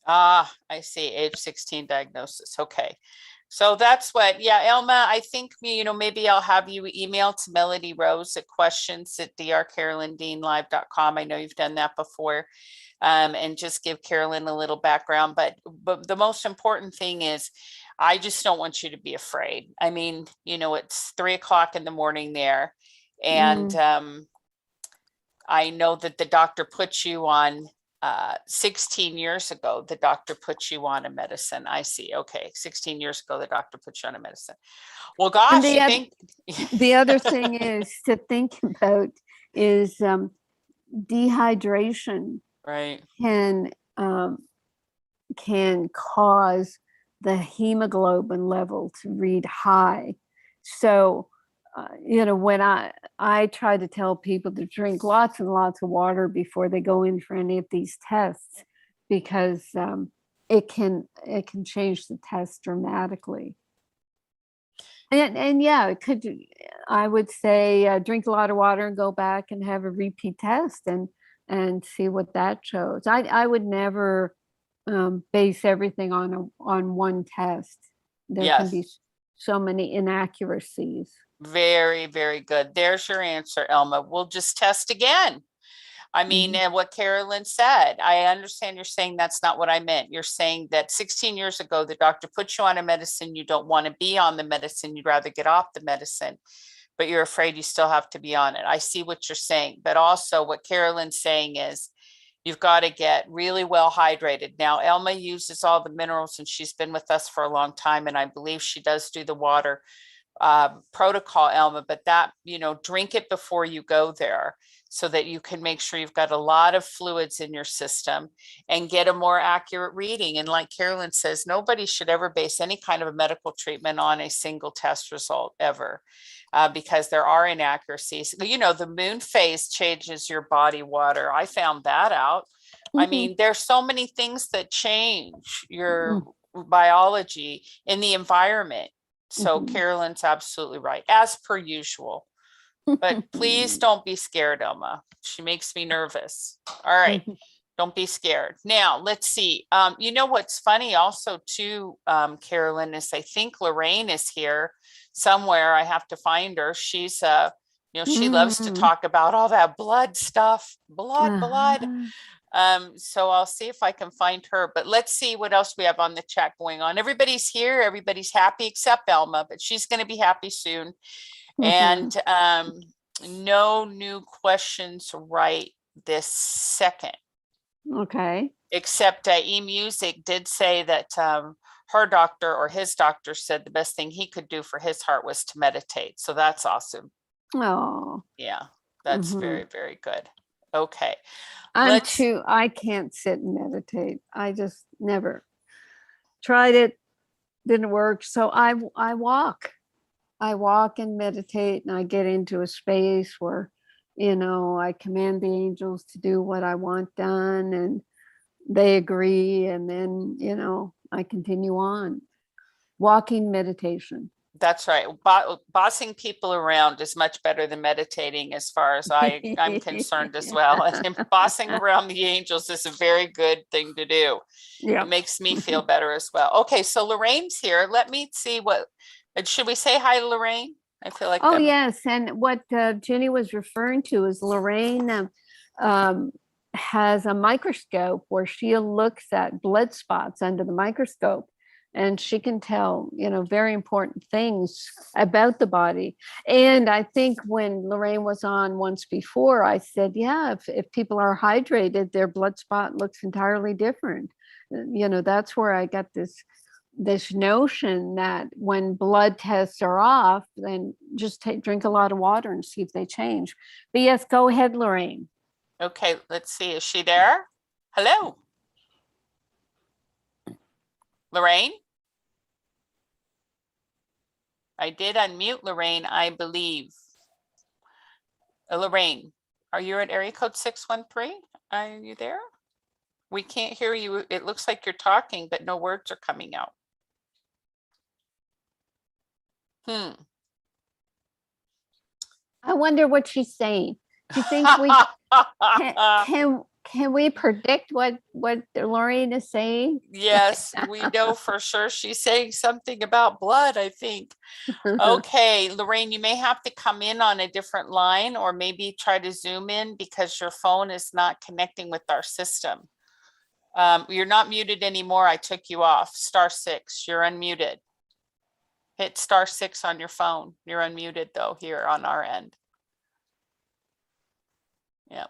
Ah, I see. Age 16 diagnosis. Okay. So that's what, Elma, I think, maybe I'll have you email to Melody Rose at questions@drcarolyndeanlive.com. I know you've done that before. And just give Carolyn a little background. But the most important thing is, I just don't want you to be afraid. I mean, it's 3:00 in the morning there. And I know that the doctor put you on 16 years ago, the doctor put you on a medicine. I see. Okay. 16 years ago, the doctor put you on a medicine. Well, gosh, the other thing is to think about is dehydration. Right. Can cause the hemoglobin level to read high. So, when I try to tell people to drink lots and lots of water before they go in for any of these tests, because it can change the test dramatically. And yeah, it could. I would say drink a lot of water and go back and have a repeat test and see what that shows. I would never base everything on one test. There can be so many inaccuracies. Very, very good. There's your answer, Elma. We'll just test again. I mean, and what Carolyn said, I understand you're saying that's not what I meant. You're saying that 16 years ago, the doctor put you on a medicine. You don't want to be on the medicine. You'd rather get off the medicine, but you're afraid you still have to be on it. I see what you're saying. But also what Carolyn's saying is, you've got to get really well hydrated. Now, Elma uses all the minerals and she's been with us for a long time. And I believe she does do the water protocol, Elma, but that, drink it before you go there so that you can make sure you've got a lot of fluids in your system and get a more accurate reading. And like Carolyn says, nobody should ever base any kind of a medical treatment on a single test result ever, because there are inaccuracies. The moon phase changes your body water. I found that out. I mean, there's so many things that change your biology in the environment. So Carolyn's absolutely right, as per usual. But please don't be scared, Elma. She makes me nervous. All right. Don't be scared. Now, let's see. What's funny also too, Carolyn, is I think Lorraine is here somewhere. I have to find her. She's, she loves to talk about all that blood stuff, blood. So I'll see if I can find her, but let's see what else we have on the chat going on. Everybody's here. Everybody's happy except Elma, but she's going to be happy soon. And no new questions right this second. Okay. Except eMusic did say that her doctor or his doctor said the best thing he could do for his heart was to meditate. So that's awesome. Oh. Yeah, that's very, very good. Okay. I can't sit and meditate. I just never tried it. Didn't work. So I walk and meditate, and I get into a space where, I command the angels to do what I want done, and they agree. And then, I continue on. Walking meditation. That's right. Bossing people around is much better than meditating, as far as I'm concerned as well. And bossing around the angels is a very good thing to do. Yeah. It makes me feel better as well. Okay, so Lorraine's here. Let me see should we say hi to Lorraine? I feel like Oh, that. yes. And what Ginny was referring to is Lorraine has a microscope where she looks at blood spots under the microscope, and she can tell, very important things about the body. And I think when Lorraine was on once before, I said, yeah, if people are hydrated, their blood spot looks entirely different. That's where I got this notion that when blood tests are off, then just drink a lot of water and see if they change. But yes, go ahead, Lorraine. Okay, let's see. Is she there? Hello? Lorraine? I did unmute Lorraine, I believe. Lorraine, are you at area code 613? Are you there? We can't hear you. It looks like you're talking, but no words are coming out. I wonder what she's saying. Do you think we can we predict what Lorraine is saying? Yes, we know for sure she's saying something about blood, I think. Okay, Lorraine, you may have to come in on a different line or maybe try to zoom in because your phone is not connecting with our system. You're not muted anymore. I took you off. *6. You're unmuted. Hit *6 on your phone. You're unmuted though here on our end. Yeah.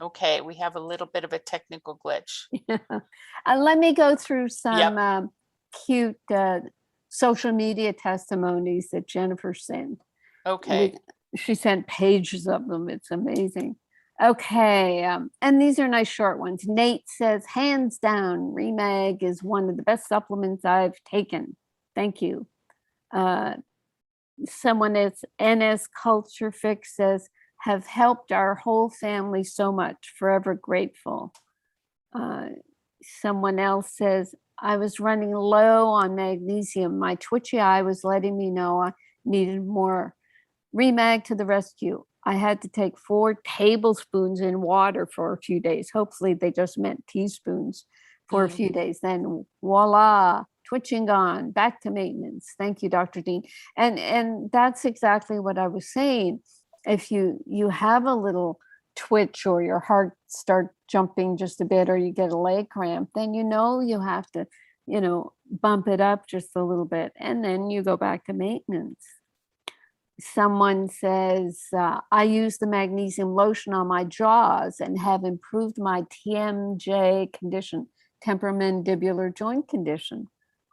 Okay, we have a little bit of a technical glitch. Let me go through some Yep. cute social media testimonies that Jennifer sent. Okay. She sent pages of them. It's amazing. Okay, and these are nice short ones. Nate says, hands down, Remag is one of the best supplements I've taken. Thank you. Someone is NS Culture Fix says, have helped our whole family so much. Forever grateful. Someone else says, I was running low on magnesium. My twitchy eye was letting me know I needed more. Remag to the rescue. I had to take 4 tablespoons in water for a few days. Hopefully they just meant teaspoons for a few days. Then voila, twitching gone, back to maintenance. Thank you, Dr. Dean. And that's exactly what I was saying. If you have a little twitch or your heart start jumping just a bit or you get a leg cramp, then you have to, bump it up just a little bit and then you go back to maintenance. Someone says, I use the magnesium lotion on my jaws and have improved my TMJ condition, temporomandibular joint condition.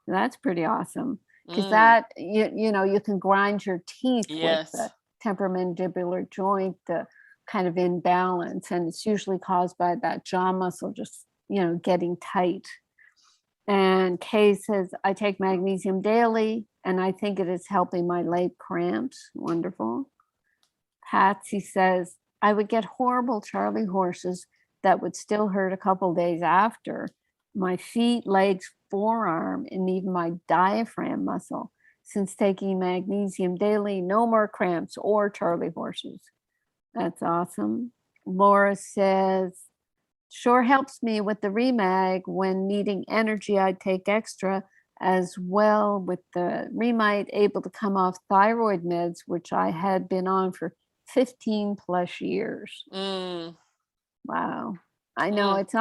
That's pretty awesome because that, you can grind your teeth with the temporomandibular joint, the kind of imbalance, and it's usually caused by that jaw muscle just, getting tight. And Kay says, I take magnesium daily and I think it is helping my leg cramps. Wonderful. Patsy says, I would get horrible Charlie horses that would still hurt a couple days after. My feet, legs, forearm, and even my diaphragm muscle. Since taking magnesium daily, no more cramps or Charlie horses. That's awesome. Laura says, sure helps me with the Remag when needing energy. I take extra as well with the Remite, able to come off thyroid meds, which I had been on for 15 plus years. Wow. I know it's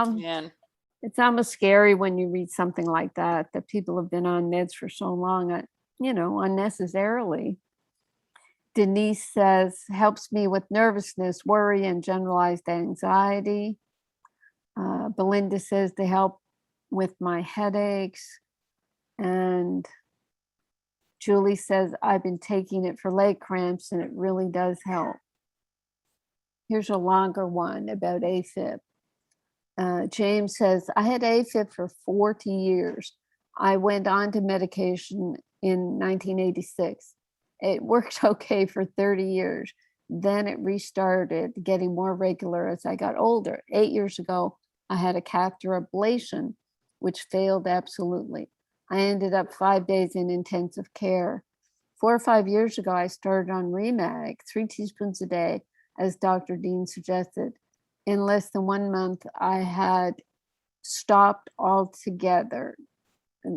almost scary when you read something like that people have been on meds for so long, unnecessarily. Denise says, helps me with nervousness, worry, and generalized anxiety. Belinda says they help with my headaches. And Julie says, I've been taking it for leg cramps and it really does help. Here's a longer one about AFib. James says, I had AFib for 40 years. I went on to medication in 1986. It worked okay for 30 years. Then it restarted getting more regular as I got older. 8 years ago, I had a catheter ablation, which failed absolutely. I ended up 5 days in intensive care. 4 or 5 years ago, I started on Remag, 3 teaspoons a day, as Dr. Dean suggested. In less than 1 month, I had stopped altogether,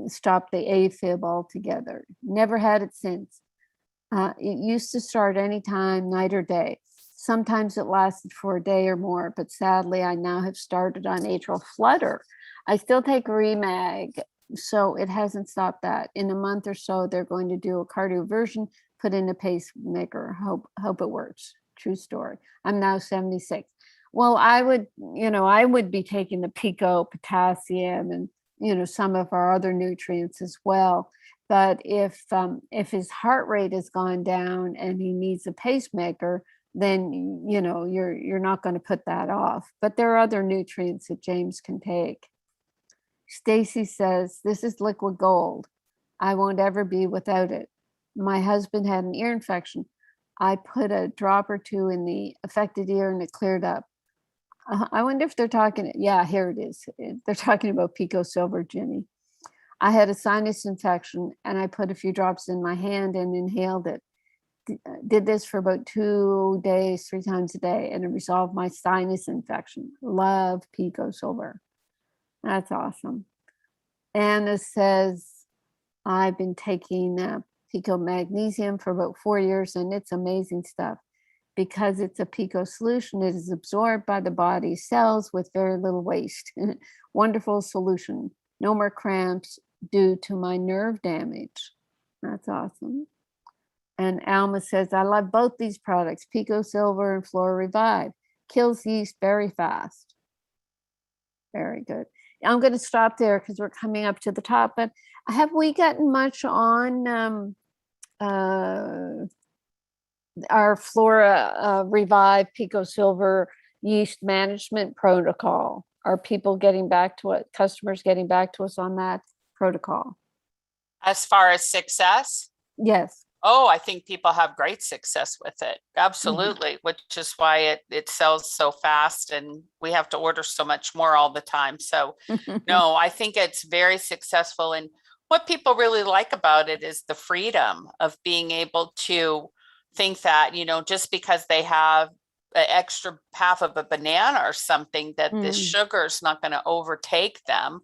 stopped the AFib altogether. Never had it since. It used to start anytime, night or day. Sometimes it lasted for a day or more, but sadly, I now have started on atrial flutter. I still take Remag, so it hasn't stopped that. In a month or so, they're going to do a cardioversion, put in a pacemaker. Hope it works. True story. I'm now 76. Well, I would be taking the Pico potassium and some of our other nutrients as well. But if his heart rate has gone down and he needs a pacemaker, then you're not going to put that off. But there are other nutrients that James can take. Stacy says, this is liquid gold. I won't ever be without it. My husband had an ear infection. I put a drop or two in the affected ear and it cleared up. I wonder if they're talking, yeah, here it is. They're talking about Pico Silver, Ginny. I had a sinus infection and I put a few drops in my hand and inhaled it. Did this for about 2 days, 3 times a day, and it resolved my sinus infection. Love Pico Silver. That's awesome. Anna says, I've been taking Pico Magnesium for about 4 years and it's amazing stuff. Because it's a Pico solution, it is absorbed by the body cells with very little waste. Wonderful solution. No more cramps due to my nerve damage. That's awesome. And Alma says, I love both these products, Pico Silver and Flora Revive. Kills yeast very fast. Very good. I'm going to stop there because we're coming up to the top. But have we gotten much on our Flora Revive Pico Silver yeast management protocol? Are people getting back to it? Customers getting back to us on that protocol? As far as success? Yes. Oh, I think people have great success with it. Absolutely. Which is why it sells so fast and we have to order so much more all the time. So no, I think it's very successful. And what people really like about it is the freedom of being able to think that, just because they have an extra half of a banana or something, that this sugar is not going to overtake them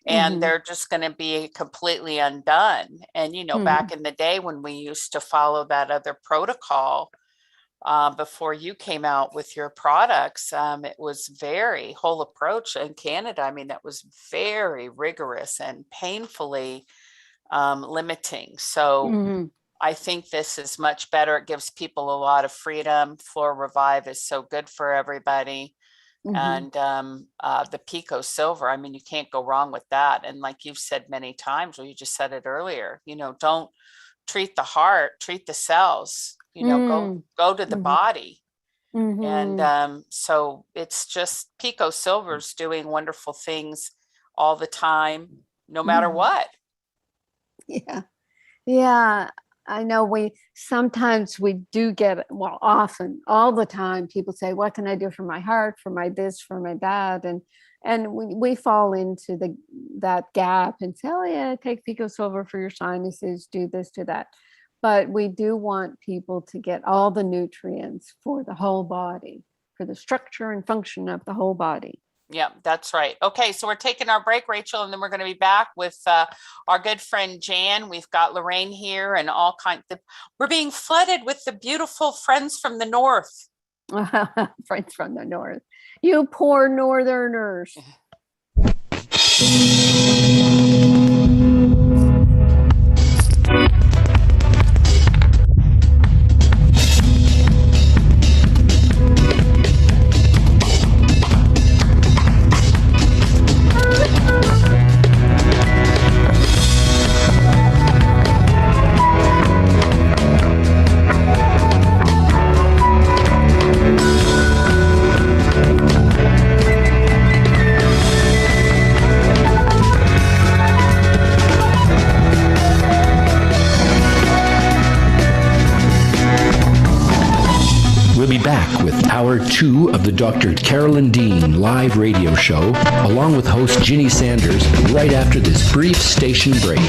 and they're just going to be completely undone. And, back in the day when we used to follow that other protocol, before you came out with your products, it was very whole approach in Canada. I mean, that was very rigorous and painfully limiting. So I think this is much better. It gives people a lot of freedom. Flora Revive is so good for everybody. And the Pico Silver, I mean, you can't go wrong with that. And like you've said many times, or you just said it earlier, don't treat the heart, treat the cells, go to the body. And so it's just Pico Silver's doing wonderful things all the time, no matter what. Yeah. Yeah. I know sometimes we do get, well, often, all the time, people say, what can I do for my heart, for my this, for my that? And we fall into that gap and say, oh yeah, take Pico Silver for your sinuses, do this, do that. But we do want people to get all the nutrients for the whole body, for the structure and function of the whole body. Yeah, that's right. Okay, so we're taking our break, Rachel, and then we're going to be back with our good friend Jan. We've got Lorraine here and all kinds of, we're being flooded with the beautiful friends from the north. Friends from the north. You poor northerners. We'll be back with Hour 2 of the Dr. Carolyn Dean live radio show, along with host Ginny Sanders, right after this brief station break.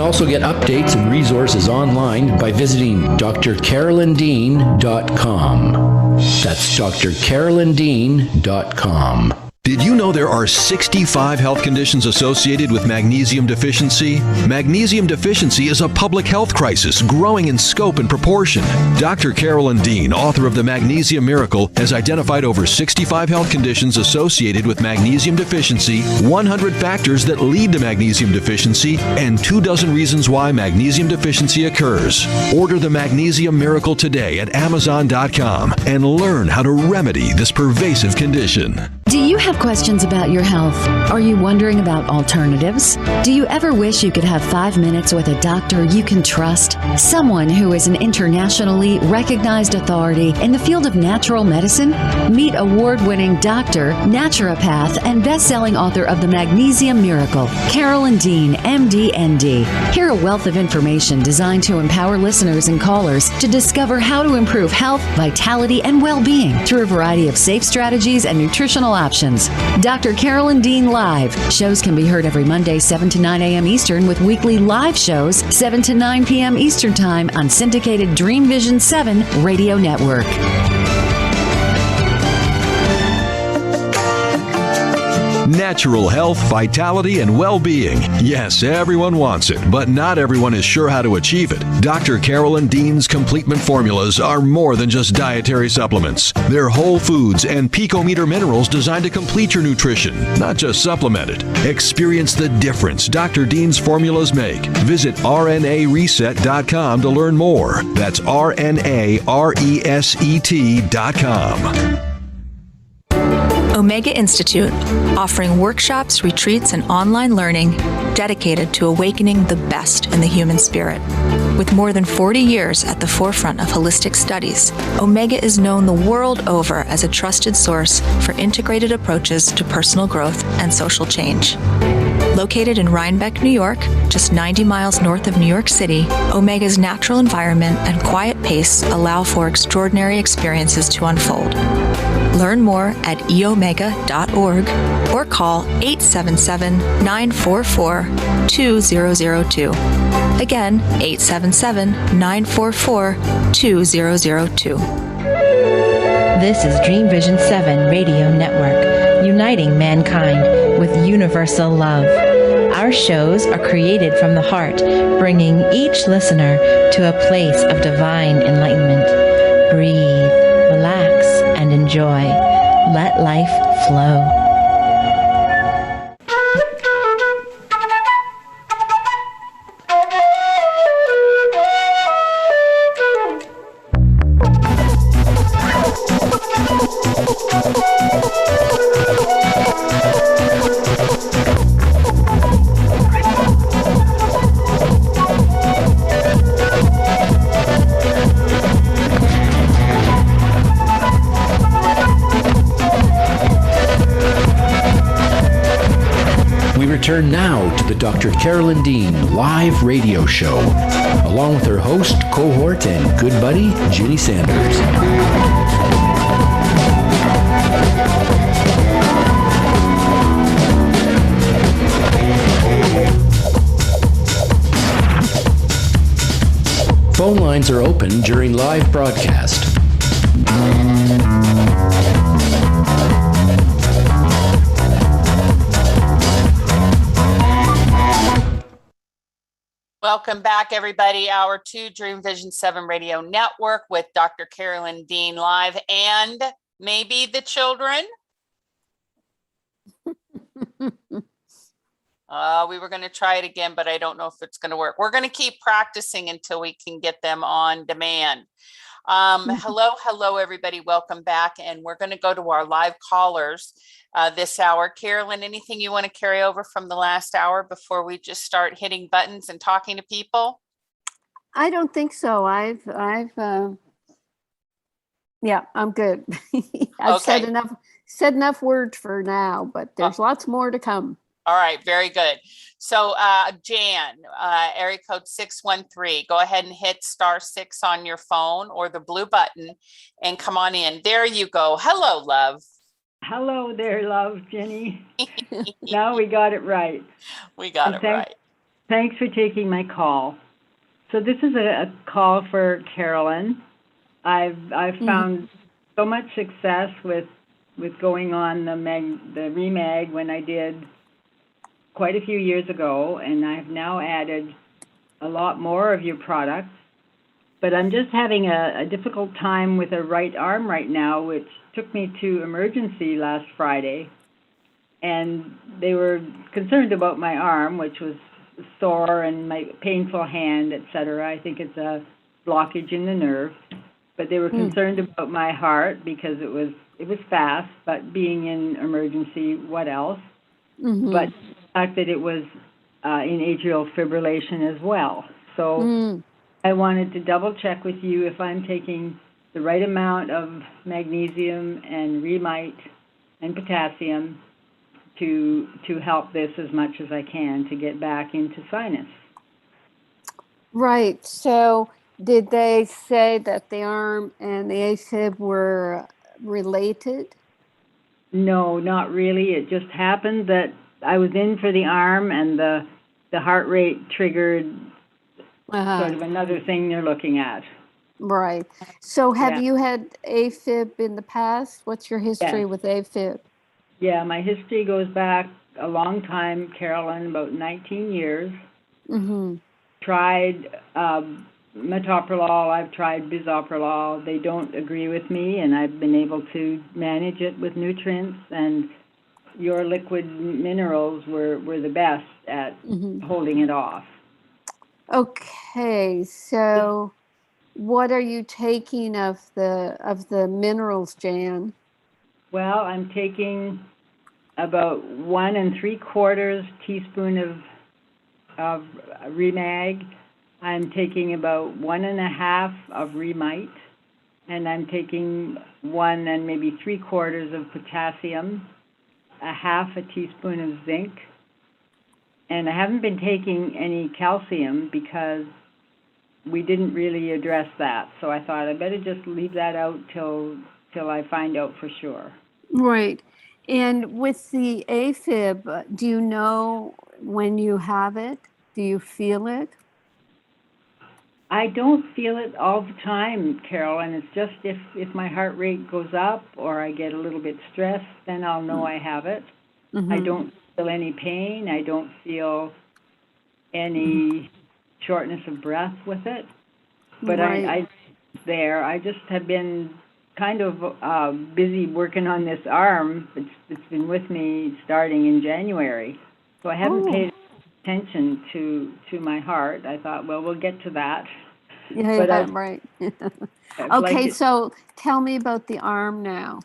also get updates and resources online by visiting drcarolyndean.com. That's drcarolyndean.com. Did you know there are 65 health conditions associated with magnesium deficiency? Magnesium deficiency is a public health crisis growing in scope and proportion. Dr. Carolyn Dean, author of The Magnesium Miracle, has identified over 65 health conditions associated with magnesium deficiency, 100 factors that lead to magnesium deficiency, and 24 reasons why magnesium deficiency occurs. Order The Magnesium Miracle today at Amazon.com and learn how to remedy this pervasive condition. Do you have questions about your health? Are you wondering about alternatives? Do you ever wish you could have 5 minutes with a doctor you can trust? Someone who is an internationally recognized authority in the field of natural medicine? Meet award-winning doctor, naturopath, and best-selling author of The Magnesium Miracle, Carolyn Dean, MD, ND. Hear a wealth of information designed to empower listeners and callers to discover how to improve health, vitality, and well-being through a variety of safe strategies and nutritional options. Dr. Carolyn Dean Live. Shows can be heard every Monday, 7 to 9 a.m. Eastern, with weekly live shows, 7 to 9 p.m. Eastern Time on syndicated Dream Vision 7 radio network. Natural health, vitality, and well-being. Yes, everyone wants it, but not everyone is sure how to achieve it. Dr. Carolyn Dean's Completement Formulas are more than just dietary supplements. They're whole foods and picometer minerals designed to complete your nutrition, not just supplement it. Experience the difference Dr. Dean's formulas make. Visit RNAreset.com to learn more. That's RNARESET.com. Omega Institute, offering workshops, retreats, and online learning dedicated to awakening the best in the human spirit. With more than 40 years at the forefront of holistic studies, Omega is known the world over as a trusted source for integrated approaches to personal growth and social change. Located in Rhinebeck, New York, just 90 miles north of New York City, Omega's natural environment and quiet pace allow for extraordinary experiences to unfold. Learn more at eomega.org or call 877-944-2002. Again, 877-944-2002. This is Dream Vision 7 Radio Network, uniting mankind with universal love. Our shows are created from the heart, bringing each listener to a place of divine enlightenment. Breathe, relax, and enjoy. Let life flow. Return now to the Dr. Carolyn Dean live radio show, along with her host, cohort, and good buddy, Ginny Sanders. Phone lines are open during live broadcast. Welcome back, everybody. Hour 2, Dream Vision 7 Radio Network with Dr. Carolyn Dean Live and maybe the children. We were going to try it again, but I don't know if it's going to work. We're going to keep practicing until we can get them on demand. Hello, everybody. Welcome back. And we're going to go to our live callers this hour. Carolyn, anything you want to carry over from the last hour before we just start hitting buttons and talking to people? I don't think so. Yeah, I'm good. I've said enough words for now, but there's lots more to come. All right, very good. So Jan, area code 613, go ahead and hit *6 on your phone or the blue button and come on in. There you go. Hello, love. Hello there, love, Jenny. Now we got it right. We got it right. Thanks for taking my call. So this is a call for Carolyn. I've found so much success with going on the Remag when I did quite a few years ago, and I've now added a lot more of your products. But I'm just having a difficult time with a right arm right now, which took me to emergency last Friday. And they were concerned about my arm, which was sore, and my painful hand, etc. I think it's a blockage in the nerve. But they were concerned about my heart because it was fast, but being in emergency, what else? But the fact that it was in atrial fibrillation as well. So I wanted to double check with you if I'm taking the right amount of magnesium and remite and potassium to help this as much as I can to get back into sinus. Right. So did they say that the arm and the AFib were related? No, not really. It just happened that I was in for the arm, and the heart rate triggered sort of another thing they're looking at. Right. So have you had AFib in the past? What's your history with AFib? Yeah, my history goes back a long time, Carolyn, about 19 years. Tried metoprolol, I've tried bisoprolol. They don't agree with me, and I've been able to manage it with nutrients, and your liquid minerals were the best at holding it off. Okay, so what are you taking of the minerals, Jan? Well, I'm taking about 1 3/4 teaspoon of Remag. I'm taking about 1 1/2 of Remite, and I'm taking 1 and maybe 3/4 of potassium, 1/2 a teaspoon of zinc, and I haven't been taking any calcium because we didn't really address that. So I thought I better just leave that out till I find out for sure. Right. And with the AFib, do you know when you have it? Do you feel it? I don't feel it all the time, Carolyn. It's just if my heart rate goes up or I get a little bit stressed, then I'll know I have it. I don't feel any pain. I don't feel any shortness of breath with it. But I just have been kind of busy working on this arm. It's been with me starting in January. So I haven't paid attention to my heart. I thought, well, we'll get to that. Yeah, right. Okay, so tell me about the arm now.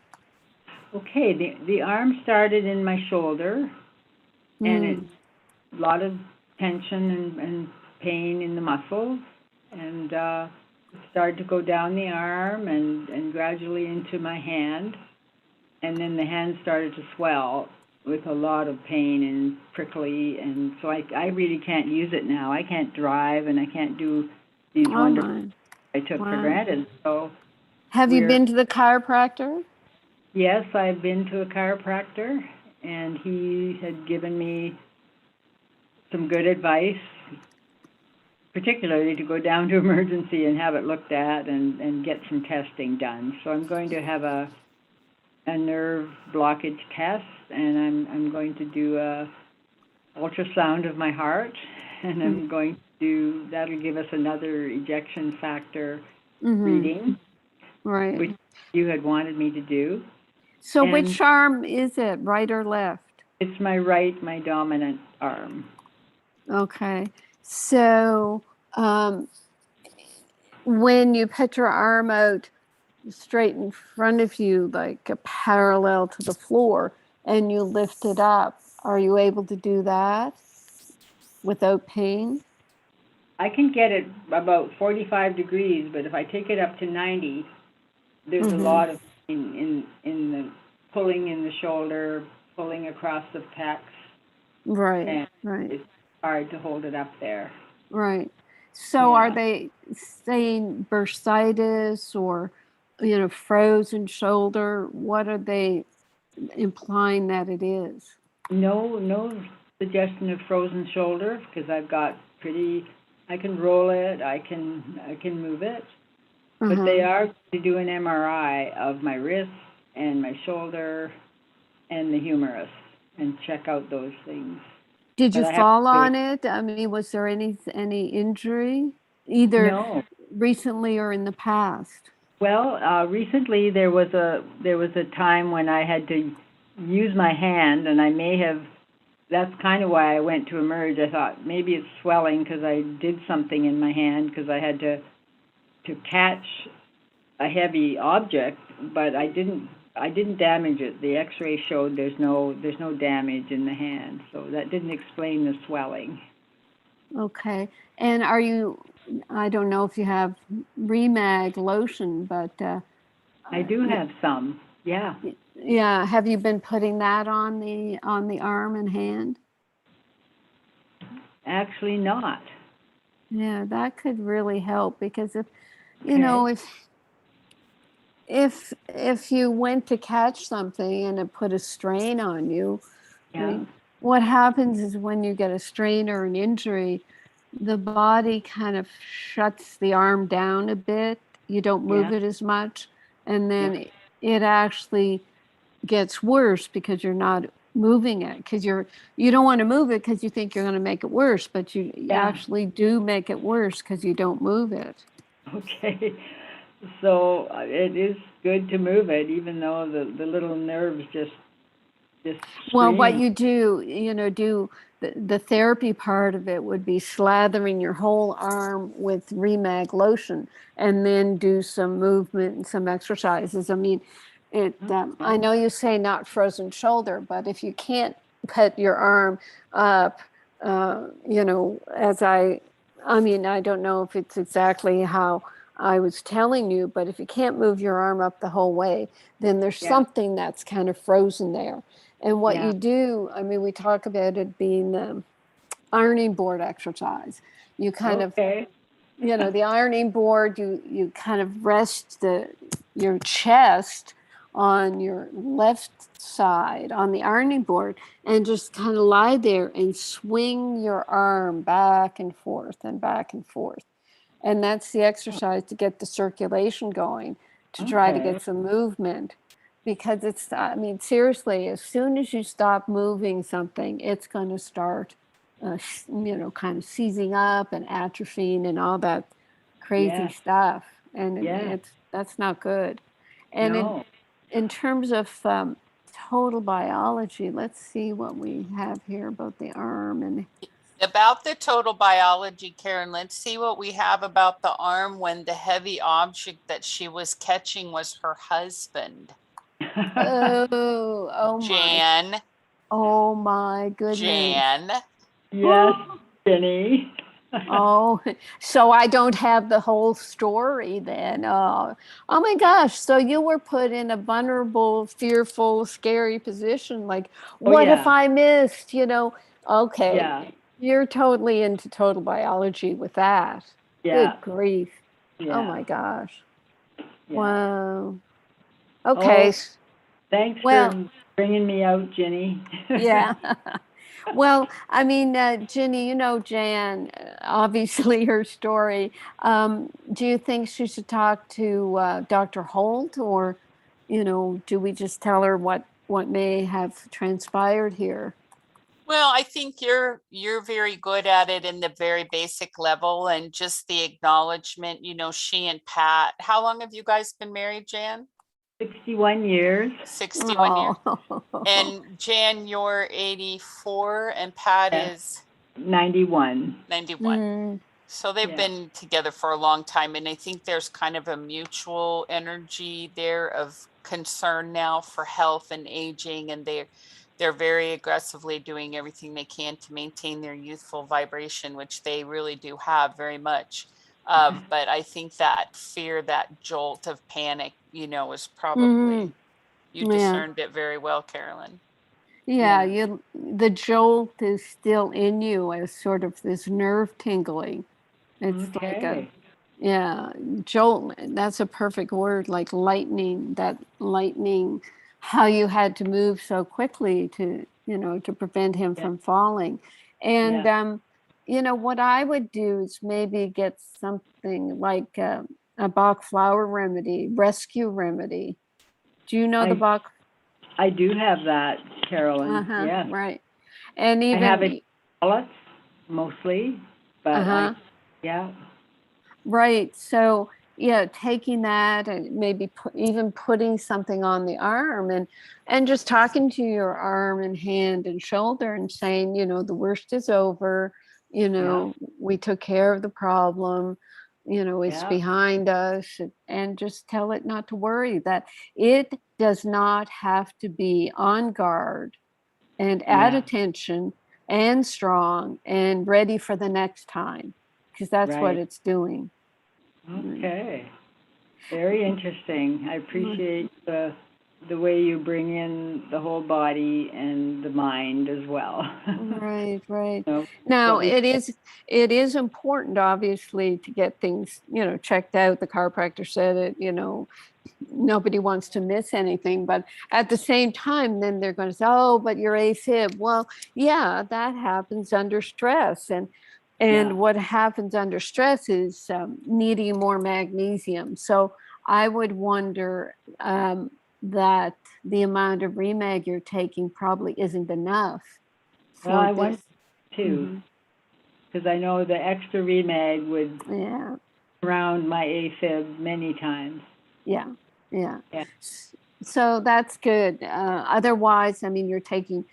Okay, the arm started in my shoulder, and it's a lot of tension and pain in the muscles, and it started to go down the arm and gradually into my hand, and then the hand started to swell with a lot of pain and prickly, and so I really can't use it now. I can't drive, and I can't do these wonderful I took for granted. So, have you been to the chiropractor? Yes, I've been to a chiropractor, and he had given me some good advice, particularly to go down to emergency and have it looked at and get some testing done. So I'm going to have a nerve blockage test, and I'm going to do a ultrasound of my heart, and I'm going to that'll give us another ejection factor reading, which you had wanted me to do. So which arm is it, right or left? It's my right, my dominant arm. Okay. So when you put your arm out straight in front of you, like parallel to the floor, and you lift it up, are you able to do that without pain? I can get it about 45 degrees, but if I take it up to 90, there's a lot of pain in the pulling in the shoulder, pulling across the pecs. Right. It's hard to hold it up there. Right. So are they saying bursitis or, frozen shoulder? What are they implying that it is? No suggestion of frozen shoulder because I've got I can roll it, I can move it. But they are to do an MRI of my wrist and my shoulder and the humerus and check out those things. Did you fall on it? I mean, was there any injury, either recently or in the past? Well, recently there was a time when I had to use my hand, and I may have. That's kind of why I went to Emerge. I thought maybe it's swelling because I did something in my hand because I had to catch a heavy object, but I didn't damage it. The X-ray showed there's no damage in the hand, so that didn't explain the swelling. Okay, and I don't know if you have Remag lotion, but I do have some. Yeah. Yeah. Have you been putting that on the arm and hand? Actually, not. Yeah, that could really help because if you went to catch something and it put a strain on you, I mean, what happens is when you get a strain or an injury, the body kind of shuts the arm down a bit. You don't move it as much, and then it actually gets worse because you're not moving it, because you don't want to move it because you think you're going to make it worse, but you actually do make it worse because you don't move it. Okay, so it is good to move it, even though the little nerves just well, what you do the therapy part of it would be slathering your whole arm with Remag lotion and then do some movement and some exercises. I mean, I know you say not frozen shoulder, but if you can't put your arm up, I don't know if it's exactly how I was telling you, but if you can't move your arm up the whole way, then there's something that's kind of frozen there. And what you do, I mean, we talk about it being the ironing board exercise. You kind of, the ironing board, you kind of rest your chest on your left side on the ironing board and just kind of lie there and swing your arm back and forth and back and forth. And that's the exercise to get the circulation going, to try to get some movement. Because seriously, as soon as you stop moving something, it's going to start, kind of seizing up and atrophying and all that crazy stuff. And that's not good. And in terms of total biology, let's see what we have here about the arm and about the total biology, Karen. Let's see what we have about the arm when the heavy object that she was catching was her husband. Oh Jan. Oh my goodness. Jan. Yes, Jenny. Oh, so I don't have the whole story then. Oh my gosh. So you were put in a vulnerable, fearful, scary position. Like, what if I missed, Okay. Yeah. You're totally into total biology with that. Yeah. Good grief. Yeah. Oh my gosh. Yeah. Wow. Okay. Thanks for bringing me out, Jenny. Yeah. Well, I mean, Jenny, Jan, obviously her story. Do you think she should talk to Dr. Holt, or, do we just tell her what may have transpired here? Well, I think you're very good at it in the very basic level, and just the acknowledgement, she and Pat. How long have you guys been married, Jan? 61 years. 61 years. And Jan, you're 84 and Pat is 91. 91. So they've been together for a long time, and I think there's kind of a mutual energy there of concern now for health and aging, and they're very aggressively doing everything they can to maintain their youthful vibration, which they really do have very much. But I think that fear, that jolt of panic, is probably, you discerned it very well, Carolyn. Yeah, the jolt is still in you as sort of this nerve tingling. It's like jolt. That's a perfect word, like lightning, how you had to move so quickly to to prevent him from falling. And, what I would do is maybe get something like a Bach flower remedy, rescue remedy. Do you know the Bach? I do have that, Carolyn. Yeah. Right. And even I have it pellets mostly, but Right. So, taking that and maybe even putting something on the arm and just talking to your arm and hand and shoulder and saying, the worst is over. We took care of the problem. It's behind us, and just tell it not to worry, that it does not have to be on guard and at attention and strong and ready for the next time, because that's what it's doing. Okay. Very interesting. I appreciate the way you bring in the whole body and the mind as well. Right. Now, it is important, obviously, to get things, checked out. The chiropractor said it, nobody wants to miss anything, but at the same time, then they're going to say, oh, but you're AFib. Well, yeah, that happens under stress. And what happens under stress is needing more magnesium. So I would wonder that the amount of Remag you're taking probably isn't enough. Well, I wonder too, because I know the extra Remag would surround my AFib many times. Yeah. So that's good. Otherwise, you're taking,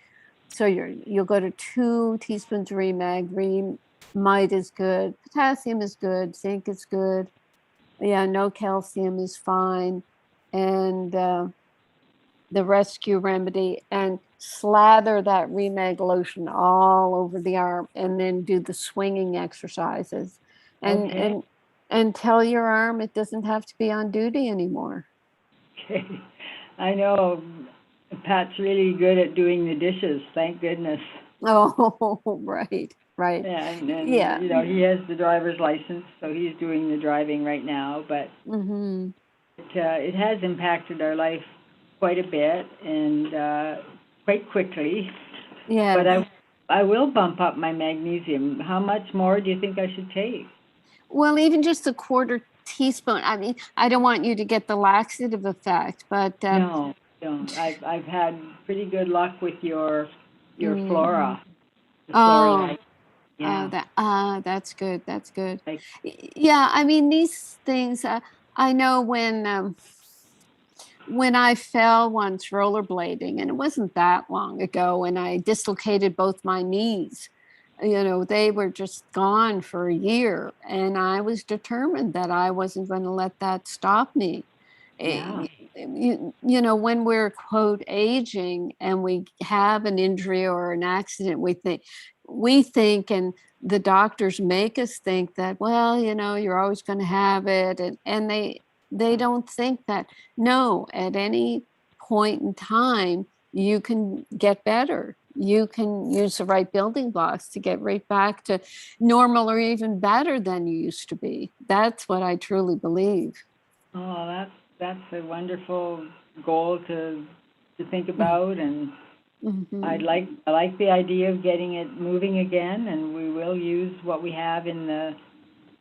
so you'll go to 2 teaspoons of Remag. Might is good. Potassium is good. Zinc is good. Yeah, no calcium is fine. And the rescue remedy, and slather that Remag lotion all over the arm, and then do the swinging exercises. And tell your arm it doesn't have to be on duty anymore. Okay. I know Pat's really good at doing the dishes, thank goodness. Oh, right. Yeah, and he has the driver's license, so he's doing the driving right now, but it has impacted our life quite a bit and quite quickly. Yeah. But I will bump up my magnesium. How much more do you think I should take? Well, even just a 1/4 teaspoon. I don't want you to get the laxative effect, but no, don't. I've had pretty good luck with your flora. That's good. Yeah, these things. I know when I fell once rollerblading, and it wasn't that long ago, and I dislocated both my knees. They were just gone for a year, and I was determined that I wasn't going to let that stop me. Yeah. When we're, quote, aging and we have an injury or an accident, we think, and the doctors make us think that, well, you're always going to have it. And they don't think that, no, at any point in time, you can get better. You can use the right building blocks to get right back to normal or even better than you used to be. That's what I truly believe. Oh, that's a wonderful goal to think about, and I like the idea of getting it moving again, and we will use what we have in the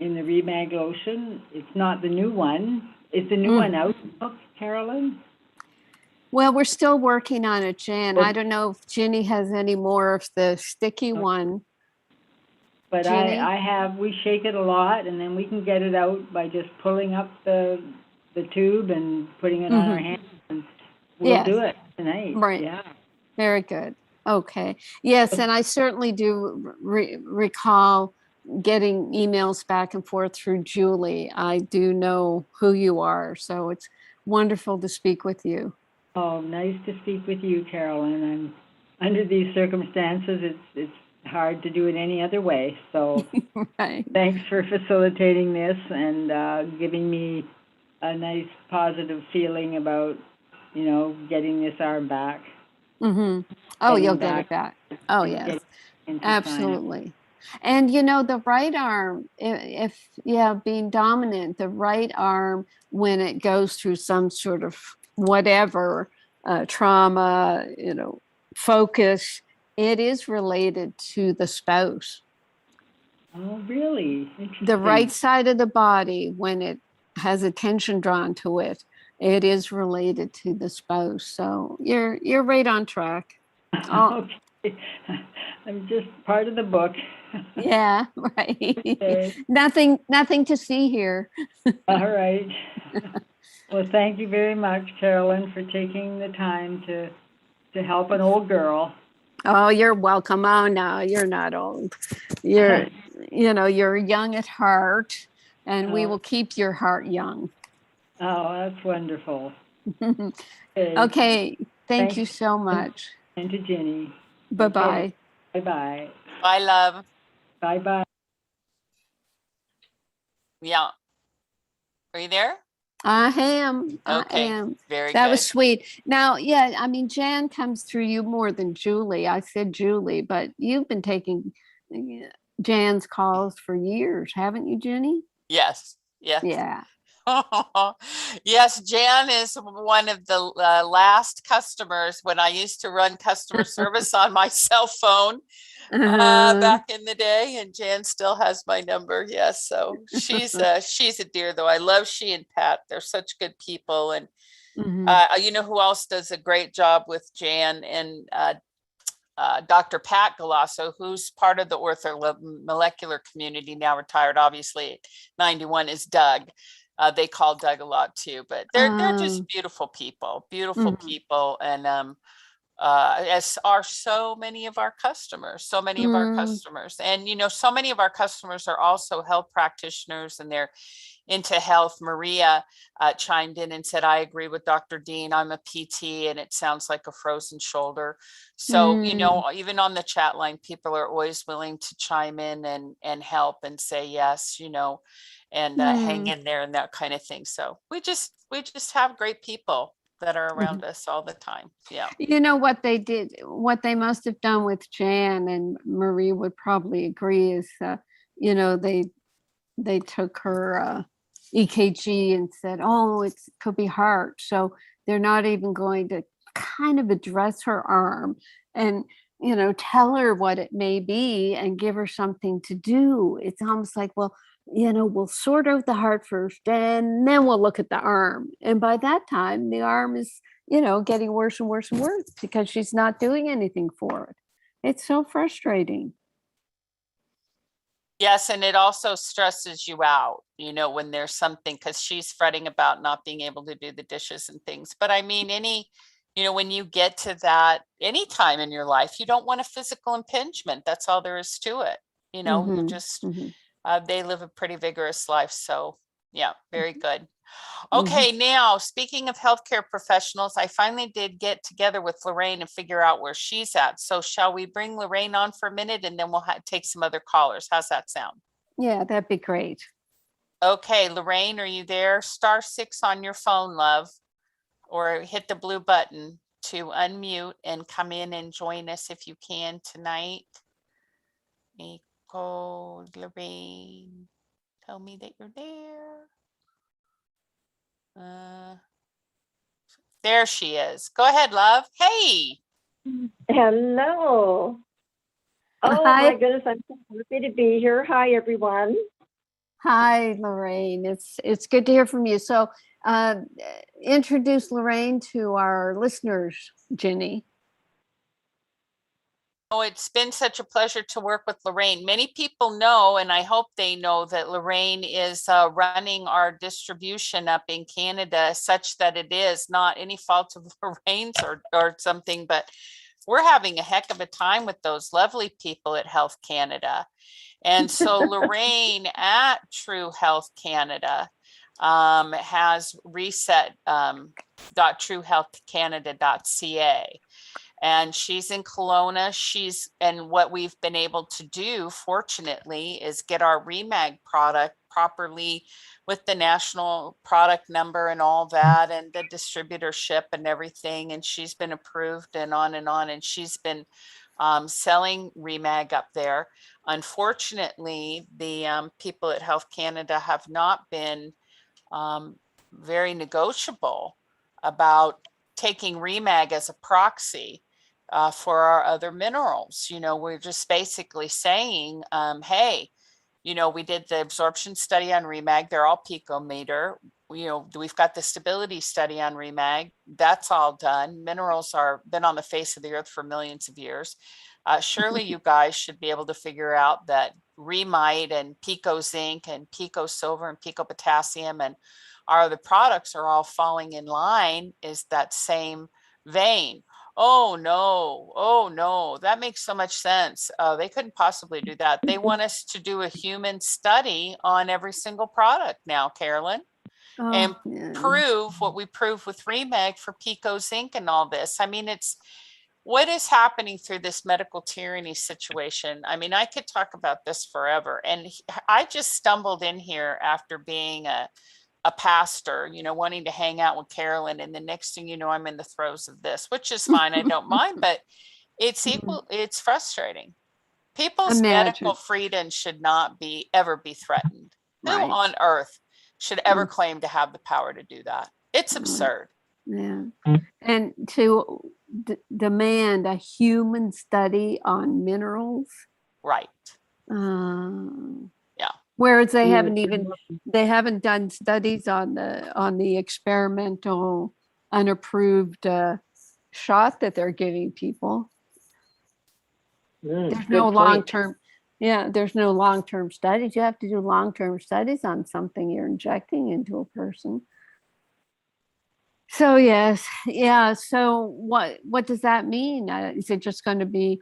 Remag lotion. It's not the new one. Is the new one out, Carolyn? Well, we're still working on it, Jan. I don't know if Ginny has any more of the sticky one. But we shake it a lot, and then we can get it out by just pulling up the tube and putting it on our hands. And we'll do it tonight. Right. Yeah. Very good. Okay. Yes, and I certainly do recall getting emails back and forth through Julie. I do know who you are, so it's wonderful to speak with you. Oh, nice to speak with you, Carolyn. Under these circumstances, it's hard to do it any other way. So thanks for facilitating this and giving me a nice positive feeling about, getting this arm back. Oh, you'll get it back. Oh, yes, absolutely. And, the right arm, if being dominant, the right arm, when it goes through some sort of whatever trauma, focus, it is related to the spouse. Oh, really? Interesting. The right side of the body, when it has attention drawn to it, it is related to the spouse. So you're right on track. Oh, Okay. I'm just part of the book. yeah, right. Okay. Nothing to see here. All right. Well, thank you very much, Carolyn, for taking the time to help an old girl. Oh, you're welcome. Oh, no, you're not old. You're young at heart, and we will keep your heart young. Oh, that's wonderful. Okay. Thank you Thanks. so much. And to Jenny. Bye-bye. Okay. Bye-bye. Bye, love. Bye-bye. Yeah. Are you there? I am. Okay. I am. Very That good. was sweet. Now, yeah, I mean, Jan comes through you more than Julie. I said Julie, but you've been taking Jan's calls for years, haven't you, Jenny? Yes. Yes. Yeah. Yes, Jan is one of the last customers when I used to run customer service on my cell phone back in the day, and Jan still has my number. Yes, so she's a dear, though. I love she and Pat. They're such good people, and you know who else does a great job with Jan and Dr. Pat Galasso, who's part of the orthomolecular community, now retired, obviously, at 91, is Doug. They call Doug a lot too, but they're just beautiful people, and as are so many of our customers, and so many of our customers are also health practitioners, and they're into health. Maria chimed in and said, I agree with Dr. Dean. I'm a PT and it sounds like a frozen shoulder. So, even on the chat line, people are always willing to chime in and help and say yes, and hang in there and that kind of thing. So we just have great people that are around us all the time. Yeah. You know what they did, what they must have done with Jan, and Marie would probably agree, is, they took her EKG and said, oh, it could be heart. So they're not even going to kind of address her arm and, tell her what it may be and give her something to do. It's almost like, well, we'll sort out the heart first and then we'll look at the arm. And by that time, the arm is, getting worse and worse and worse because she's not doing anything for it. It's so frustrating. Yes, and it also stresses you out, when there's something, because she's fretting about not being able to do the dishes and things. But I mean, when you get to that any time in your life, you don't want a physical impingement. That's all there is to it. You just, they live a pretty vigorous life. So yeah, very good. Okay, now speaking of healthcare professionals, I finally did get together with Lorraine and figure out where she's at. So shall we bring Lorraine on for a minute and then we'll take some other callers? How's that sound? Yeah, that'd be great. Okay, Lorraine, are you there? *6 on your phone, love, or hit the blue button to unmute and come in and join us if you can tonight. Nico, Lorraine, tell me that you're there. There she is. Go ahead, love. Hey. Hello. Oh, Hi. my goodness. I'm so happy to be here. Hi, everyone. Hi, Lorraine. It's good to hear from you. So introduce Lorraine to our listeners, Jenny. Oh, it's been such a pleasure to work with Lorraine. Many people know, and I hope they know, that Lorraine is running our distribution up in Canada, such that it is not any fault of Lorraine's or something, but we're having a heck of a time with those lovely people at Health Canada. And so Lorraine at True Health Canada has reset .truehealthcanada.ca. And she's in Kelowna. And what we've been able to do, fortunately, is get our Remag product properly with the national product number and all that, and the distributorship and everything. And she's been approved and on. And she's been selling Remag up there. Unfortunately, the people at Health Canada have not been very negotiable about taking Remag as a proxy, for our other minerals. We're just basically saying, hey, we did the absorption study on Remag. They're all picometer. We've got the stability study on Remag. That's all done. Minerals are been on the face of the earth for millions of years. Surely you guys should be able to figure out that Remite and Pico Zinc and Pico Silver and Pico Potassium and our other products are all falling in line is that same vein. Oh no, that makes so much sense. They couldn't possibly do that. They want us to do a human study on every single product now, Carolyn, and prove what we proved with Remag for Pico Zinc and all this. I mean, what is happening through this medical tyranny situation. I mean, I could talk about this forever. And I just stumbled in here after being a pastor, wanting to hang out with Carolyn. And the next thing you know, I'm in the throes of this, which is fine. I don't mind, but it's frustrating. People's medical freedom should not ever be threatened. Right. Who on earth should ever claim to have the power to do that? It's absurd. Yeah. And to demand a human study on minerals. Right. Yeah. Whereas they haven't done studies on the experimental unapproved shot that they're giving people. There's no long-term. Yeah, there's no long-term studies. You have to do long-term studies on something you're injecting into a person. So yes, yeah. So what does that mean? Is it just going to be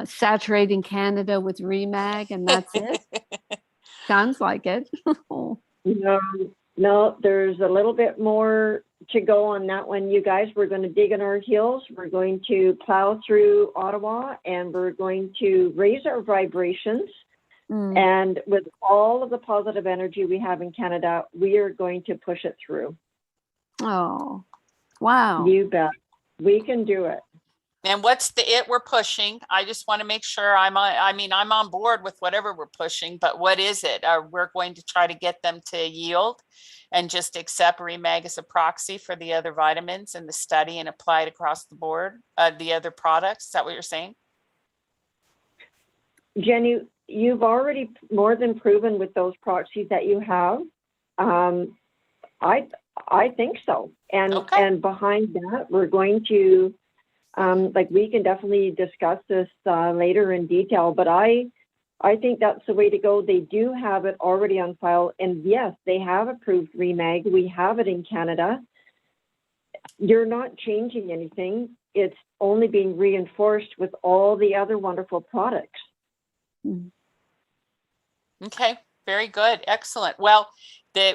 saturating Canada with Remag and that's it? Sounds like it. No, there's a little bit more to go on that one, you guys. We're going to dig in our heels. We're going to plow through Ottawa, and we're going to raise our vibrations. And with all of the positive energy we have in Canada, we are going to push it through. Oh, wow. You bet. We can do it. And what's we're pushing? I just want to make sure I'm on board with whatever we're pushing, but what is it? We're going to try to get them to yield and just accept Remag as a proxy for the other vitamins in the study and apply it across the board, the other products. Is that what you're saying? Jenny, you've already more than proven with those proxies that you have. I think so. And behind that, we're going to, we can definitely discuss this later in detail, but I think that's the way to go. They do have it already on file. And yes, they have approved Remag. We have it in Canada. You're not changing anything. It's only being reinforced with all the other wonderful products. Okay, very good. Excellent. Well,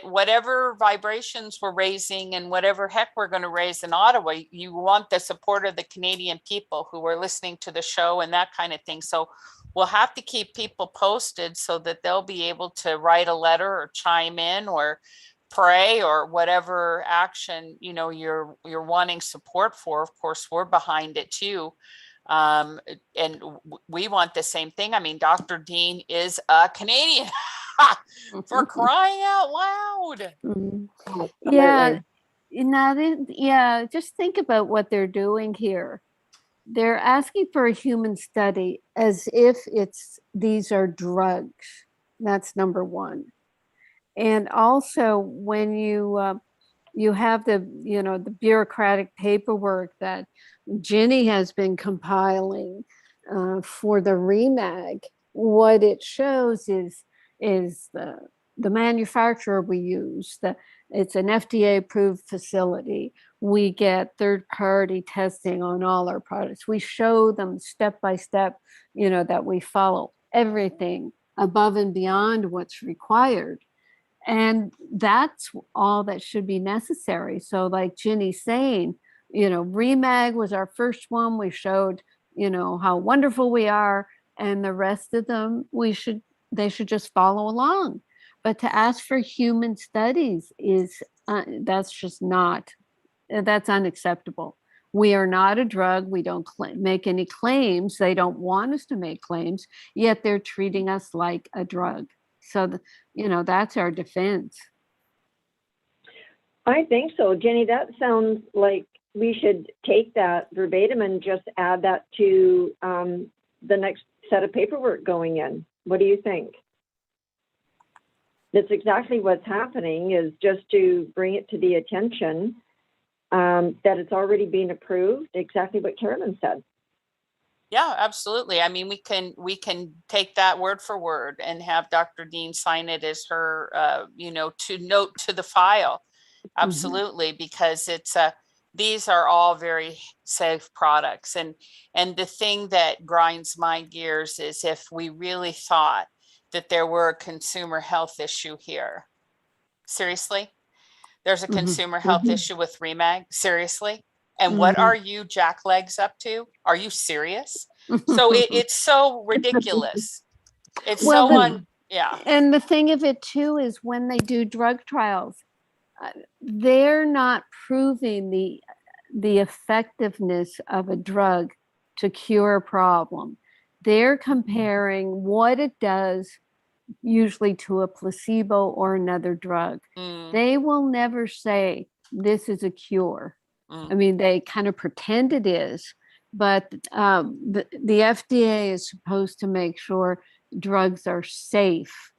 whatever vibrations we're raising and whatever heck we're going to raise in Ottawa, you want the support of the Canadian people who are listening to the show and that kind of thing. So we'll have to keep people posted so that they'll be able to write a letter or chime in or pray or whatever action, you're wanting support for. Of course, we're behind it too. And we want the same thing. I mean, Dr. Dean is a Canadian. For crying out loud. Yeah. Just think about what they're doing here. They're asking for a human study as if these are drugs. That's number one. And also when you have the bureaucratic paperwork that Ginny has been compiling for the Remag, what it shows is the manufacturer we use. It's an FDA approved facility. We get third party testing on all our products. We show them step by step, that we follow everything above and beyond what's required. And that's all that should be necessary. So like Ginny's saying, Remag was our first one. We showed, how wonderful we are, and the rest of them, they should just follow along. But to ask for human studies that's unacceptable. We are not a drug. We don't make any claims. They don't want us to make claims, yet they're treating us like a drug. So, that's our defense. I think so, Jenny. That sounds like we should take that verbatim and just add that to the next set of paperwork going in. What do you think? That's exactly what's happening, is just to bring it to the attention that it's already been approved, exactly what Carolyn said. Yeah, absolutely. I mean, we can take that word for word and have Dr. Dean sign it as her, to note to the file. Absolutely, because it's these are all very safe products. And the thing that grinds my gears is if we really thought that there were a consumer health issue here. Seriously? There's a consumer health issue with Remag? Seriously? And what are you jacklegs up to? Are you serious? So it's so ridiculous. It's yeah. And the thing of it too is when they do drug trials, they're not proving the effectiveness of a drug to cure a problem. They're comparing what it does usually to a placebo or another drug. They will never say this is a cure. I mean, they kind of pretend it is, but the FDA is supposed to make sure drugs are safe.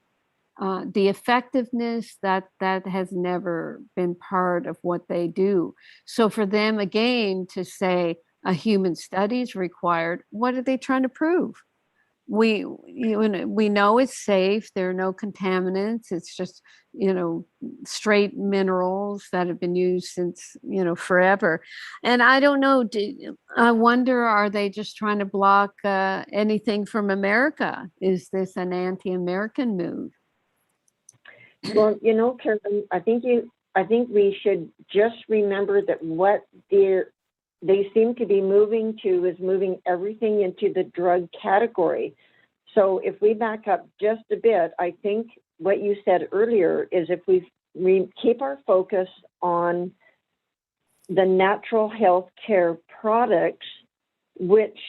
The effectiveness, that has never been part of what they do. So for them, again, to say a human study is required, what are they trying to prove? We know it's safe. There are no contaminants. It's just, straight minerals that have been used since, forever. And I don't know, I wonder, are they just trying to block anything from America? Is this an anti-American move? Well, Carolyn, I think we should just remember that what they seem to be moving to is moving everything into the drug category. So if we back up just a bit, I think what you said earlier is if we keep our focus on the natural health care products, which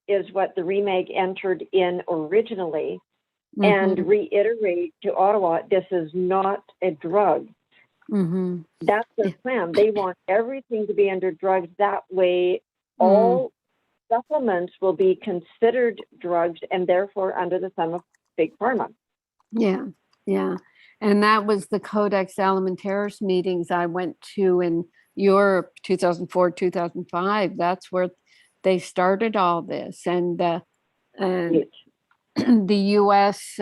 is what the Remag entered in originally, and reiterate to Ottawa, this is not a drug. That's their plan. They want everything to be under drugs. That way, all supplements will be considered drugs and therefore under the thumb of Big Pharma. Yeah. And that was the Codex Alimentarius meetings I went to in Europe, 2004, 2005. That's where they started all this. And the U.S.,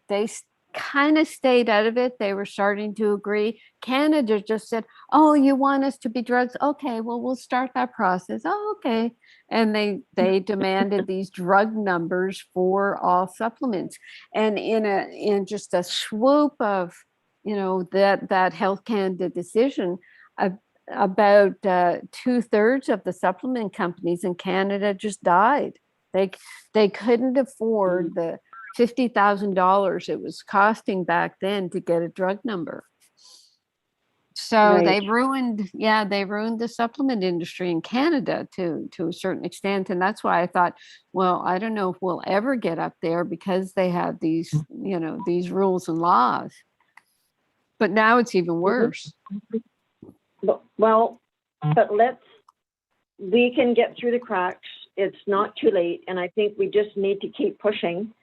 they kind of stayed out of it. They were starting to agree. Canada just said, oh, you want us to be drugs? Okay, well, we'll start that process. Oh, okay. And they demanded these drug numbers for all supplements. And in just a swoop of, that Health Canada decision, about 2/3 of the supplement companies in Canada just died. They couldn't afford the $50,000 it was costing back then to get a drug number. So they ruined the supplement industry in Canada to a certain extent. And that's why I thought, well, I don't know if we'll ever get up there because they have these, these rules and laws. But now it's even worse. Well, but we can get through the cracks. It's not too late. And I think we just need to keep pushing.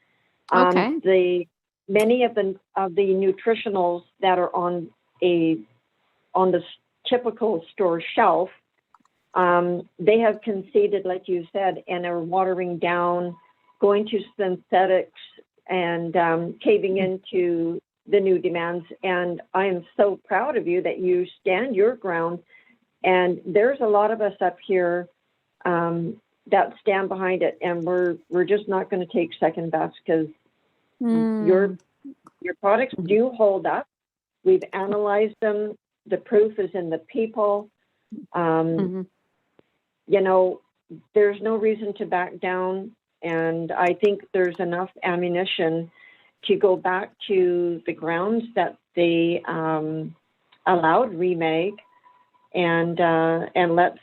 Many of the nutritionals that are on the typical store shelf, they have conceded, like you said, and are watering down, going to synthetics, and caving into the new demands. And I am so proud of you that you stand your ground. And there's a lot of us up here that stand behind it, and we're just not going to take second best because your products do hold up. We've analyzed them. The proof is in the people. There's no reason to back down, and I think there's enough ammunition to go back to the grounds that they allowed Remag, and let's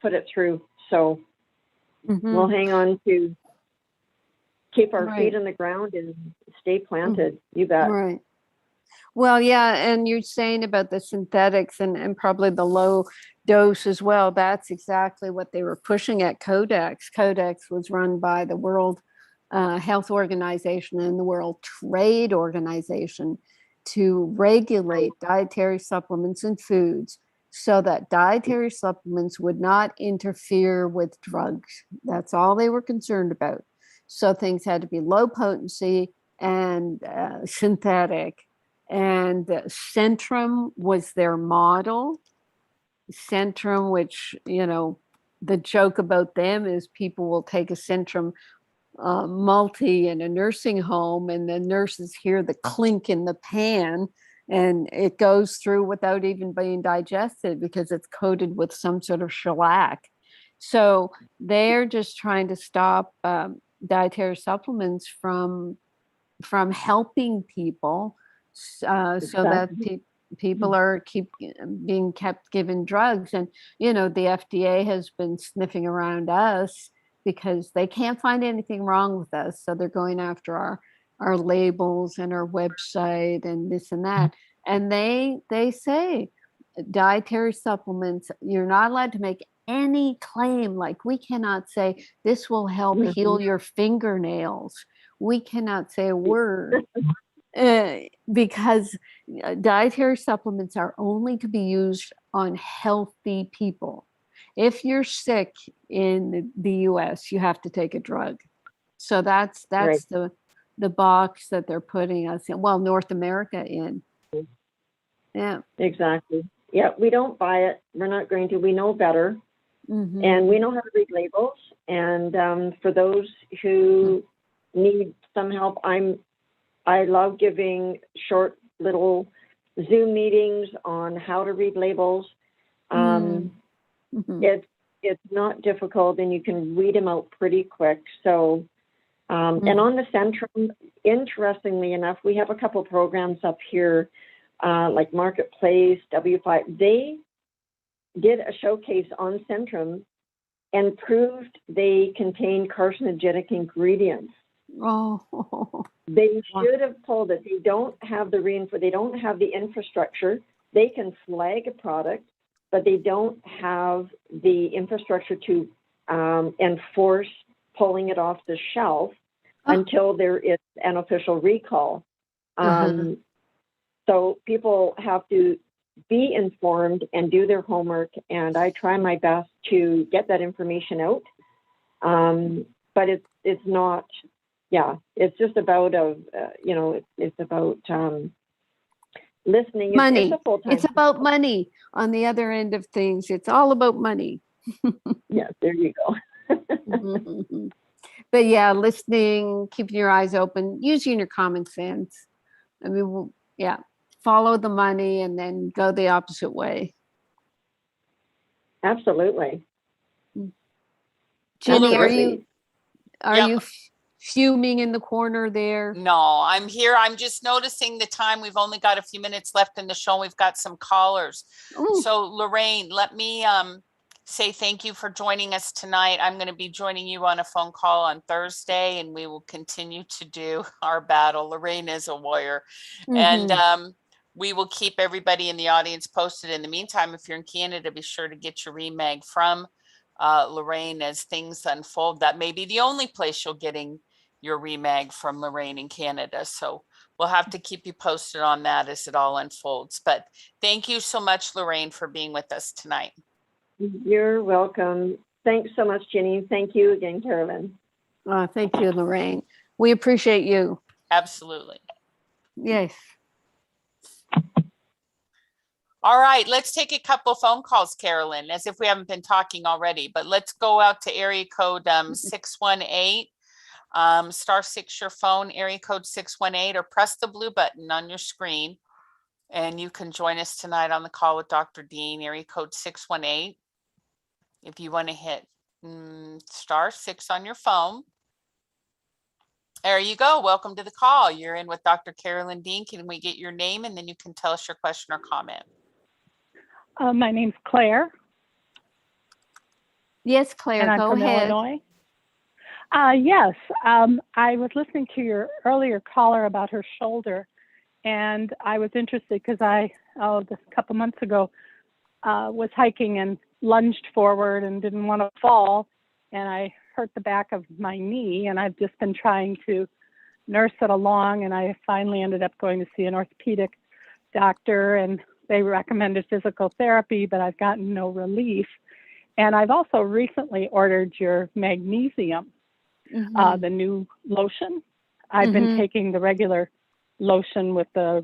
put it through. So we'll hang on to keep our feet on the ground and stay planted. You bet. Right. Well, yeah, and you're saying about the synthetics and probably the low dose as well. That's exactly what they were pushing at Codex. Codex was run by the World Health Organization and the World Trade Organization to regulate dietary supplements and foods so that dietary supplements would not interfere with drugs. That's all they were concerned about. So things had to be low potency and synthetic. And Centrum was their model. Centrum, which, you know, the joke about them is people will take a Centrum multi in a nursing home and the nurses hear the clink in the pan and it goes through without even being digested because it's coated with some sort of shellac. So they're just trying to stop dietary supplements from helping people so that people are being kept given drugs. And, you know, the FDA has been sniffing around us because they can't find anything wrong with us. So they're going after our labels and our website and this and that. And they say dietary supplements, you're not allowed to make any claim. Like we cannot say this will help heal your fingernails. We cannot say a word because dietary supplements are only to be used on healthy people. If you're sick in the US, you have to take a drug. So that's right. the box that they're putting us in. Well, North America in. Yeah. Exactly. Yeah, we don't buy it. We're not going to. We know better. And we know how to read labels. And for those who need some help, I love giving short little Zoom meetings on how to read labels. It's not difficult, and you can read them out pretty quick. So, and on the Centrum, interestingly enough, we have a couple programs up here, like Marketplace, W5. They did a showcase on Centrum and proved they contain carcinogenic ingredients. Oh, they should have pulled it. They don't have they don't have the infrastructure. They can flag a product, but they don't have the infrastructure to enforce pulling it off the shelf until there is an official recall. So people have to be informed and do their homework, and I try my best to get that information out. But it's not. Yeah, it's just about it's about listening. Money. It's about money on the other end of things. It's all about money. Yeah, there you go. But yeah, listening, keeping your eyes open, using your common sense. I mean, follow the money and then go the opposite way. Absolutely. Jenny, are you fuming in the corner there? No, I'm here. I'm just noticing the time. We've only got a few minutes left in the show. We've got some callers. Ooh. So Lorraine, let me say thank you for joining us tonight. I'm going to be joining you on a phone call on Thursday, and we will continue to do our battle. Lorraine is a warrior. And we will keep everybody in the audience posted. In the meantime, if you're in Canada, be sure to get your remag from Lorraine as things unfold. That may be the only place you're getting your remag from Lorraine in Canada. So we'll have to keep you posted on that as it all unfolds. But thank you so much, Lorraine, for being with us tonight. You're welcome. Thanks so much, Jenny. Thank you again, Carolyn. Thank you, Lorraine. We appreciate you. Absolutely. Yes. All right, let's take a couple phone calls, Carolyn, as if we haven't been talking already, but let's go out to area code 618, *6 your phone, area code 618, or press the blue button on your screen. And you can join us tonight on the call with Dr. Dean, area code 618. If you want to hit *6 on your phone. There you go. Welcome to the call. You're in with Dr. Carolyn Dean. Can we get your name and then you can tell us your question or comment? My name's Claire. Yes, Claire, and I'm go from ahead. Illinois. Yes, I was listening to your earlier caller about her shoulder, And I was interested because just a couple months ago, was hiking and lunged forward and didn't want to fall. And I hurt the back of my knee, and I've just been trying to nurse it along. And I finally ended up going to see an orthopedic doctor, and they recommended physical therapy, but I've gotten no relief. And I've also recently ordered your Magnesium, the new lotion. I've been taking the regular lotion with the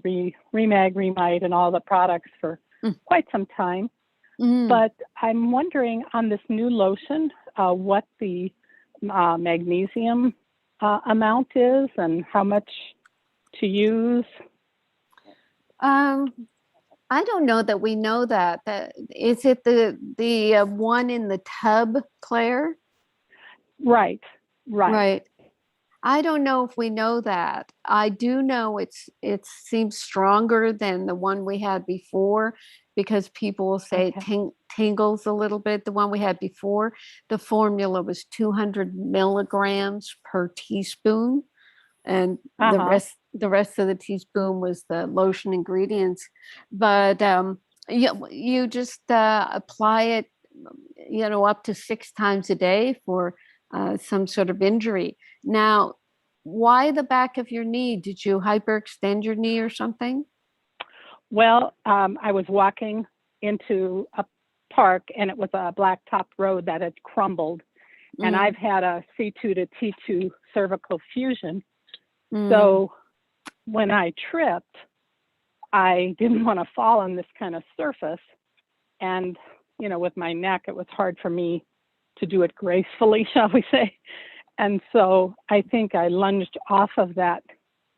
Remag, Remite, and all the products for quite some time. But I'm wondering on this new lotion, what the magnesium amount is and how much to use. I don't know that we know that. Is it the one in the tub, Claire? Right. I don't know if we know that. I do know it seems stronger than the one we had before, because people will say it tingles a little bit. The one we had before, the formula was 200 milligrams per teaspoon, and the rest of the teaspoon was the lotion ingredients. But you just apply it, up to 6 times a day for some sort of injury. Now, why the back of your knee? Did you hyperextend your knee or something? Well, I was walking into a park, and it was a blacktop road that had crumbled. And I've had a C2 to T2 cervical fusion. So when I tripped, I didn't want to fall on this kind of surface. And, with my neck, it was hard for me to do it gracefully, shall we say. And so I think I lunged off of that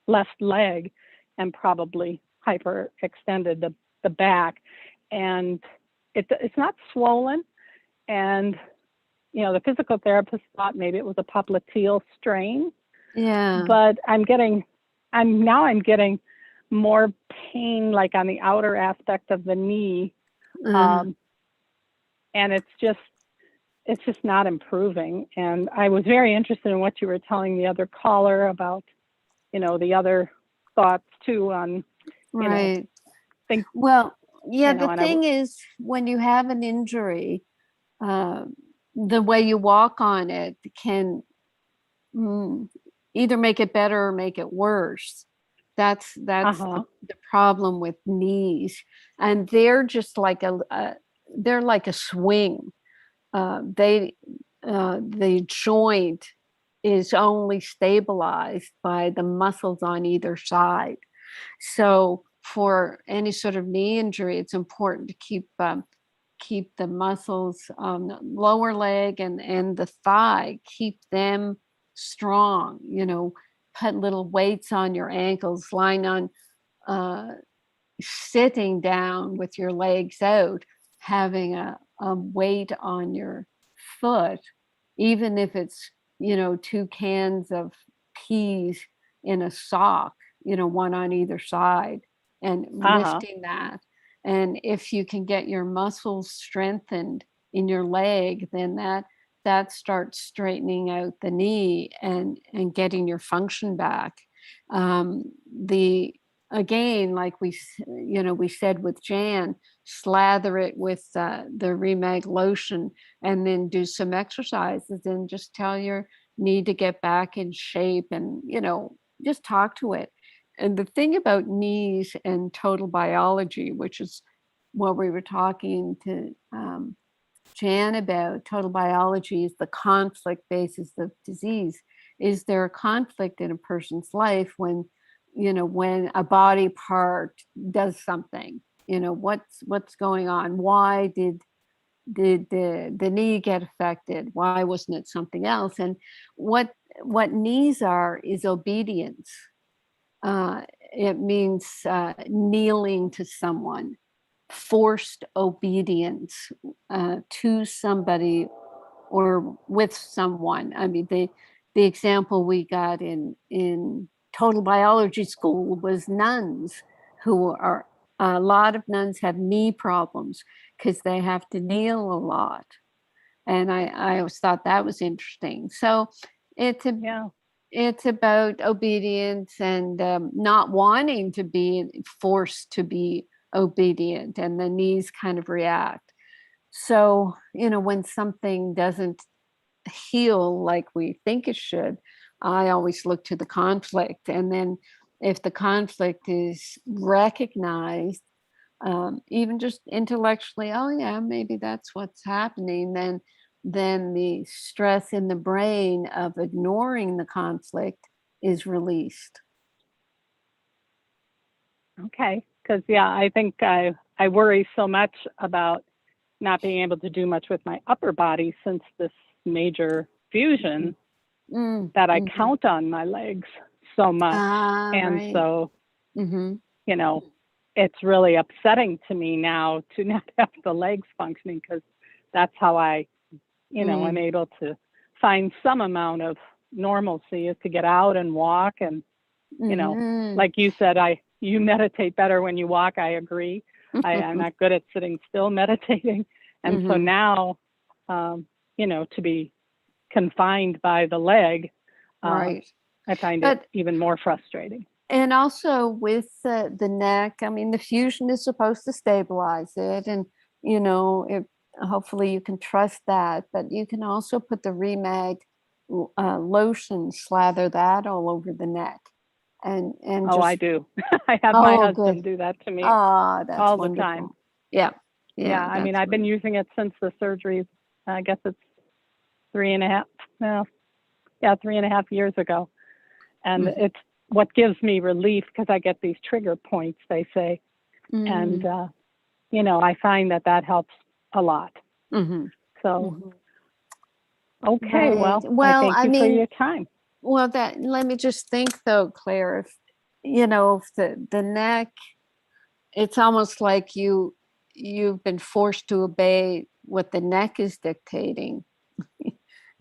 left leg and probably hyperextended the back. And it's not swollen. And, the physical therapist thought maybe it was a popliteal strain. Yeah. But I'm getting more pain, like on the outer aspect of the knee. And it's just not improving. And I was very interested in what you were telling the other caller about, the other thoughts too on, right. The thing is, when you have an injury, the way you walk on it can either make it better or make it worse. That's the problem with knees. And they're just like they're like a swing. The joint is only stabilized by the muscles on either side. So for any sort of knee injury, it's important to keep the muscles on the lower leg and the thigh, keep them strong. Put little weights on your ankles, lying on, sitting down with your legs out, having a weight on your foot, even if it's 2 cans of peas in a sock, one on either side, and lifting that. And if you can get your muscles strengthened in your leg, then that starts straightening out the knee and getting your function back. Again, like we said with Jan, slather it with the Remag lotion, and then do some exercises, and just tell your knee to get back in shape, and just talk to it. And the thing about knees and total biology, which is what we were talking to Jan about, total biology is the conflict basis of disease. Is there a conflict in a person's life when a body part does something? What's going on? Why did the knee get affected? Why wasn't it something else? And what knees are is obedience. It means kneeling to someone, forced obedience to somebody or with someone. I mean, the example we got in total biology school was nuns, a lot of nuns have knee problems because they have to kneel a lot. And I always thought that was interesting. So it's about obedience and not wanting to be forced to be obedient, and the knees kind of react. So, when something doesn't heal like we think it should, I always look to the conflict. And then if the conflict is recognized, even just intellectually, oh yeah, maybe that's what's happening, then the stress in the brain of ignoring the conflict is released. Okay. Because, I think I worry so much about not being able to do much with my upper body since this major fusion that I count on my legs so much. And right. so, it's really upsetting to me now to not have the legs functioning, because that's how I'm able to find some amount of normalcy, is to get out and walk. And, like you said, you meditate better when you walk. I agree. I'm not good at sitting still meditating. And so now, to be confined by the leg, right. I find it even more frustrating. And also with the neck, I mean, the fusion is supposed to stabilize it. And, hopefully you can trust that. But you can also put the Remag lotion, slather that all over the neck. And I do. I have my husband do that to me that's all wonderful. the time. Yeah. I mean, I've been using it since the surgeries. I guess it's 3.5 years ago. And it's what gives me relief, because I get these trigger points, they say. And, I find that helps a lot. So, okay, right. well, I thank you for your time. Well, let me just think though, Claire, if the neck, it's almost like you've been forced to obey what the neck is dictating.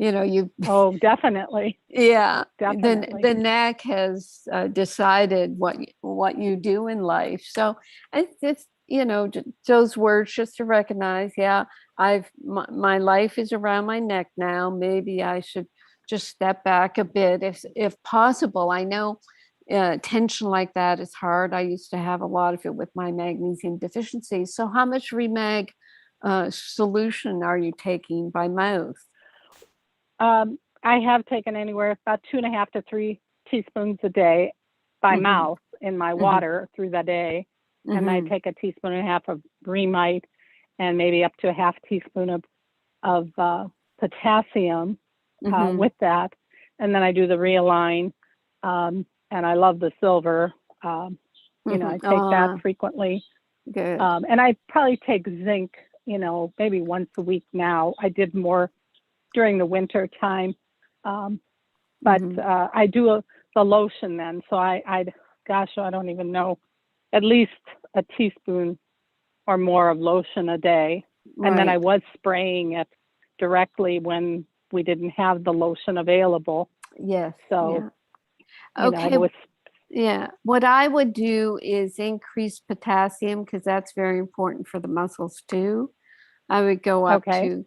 Oh, definitely. Yeah, definitely. The neck has decided what you do in life. So it's those words just to recognize. Yeah, my life is around my neck now. Maybe I should just step back a bit if possible. I know tension like that is hard. I used to have a lot of it with my magnesium deficiency. So how much Remag solution are you taking by mouth? I have taken anywhere about 2.5 to 3 teaspoons a day by mouth in my water through the day. And I take 1.5 teaspoons of Remite and maybe up to a 1/2 teaspoon of potassium with that. And then I do the Realign, and I love the silver. I take that frequently. Good. And I probably take zinc, maybe once a week now. I did more during the winter time. But I do the lotion then. So I don't even know, at least a teaspoon or more of lotion a day. Right. And then I was spraying it directly when we didn't have the lotion available. Yes. So, okay. What I would do is increase potassium, because that's very important for the muscles too. I would go up to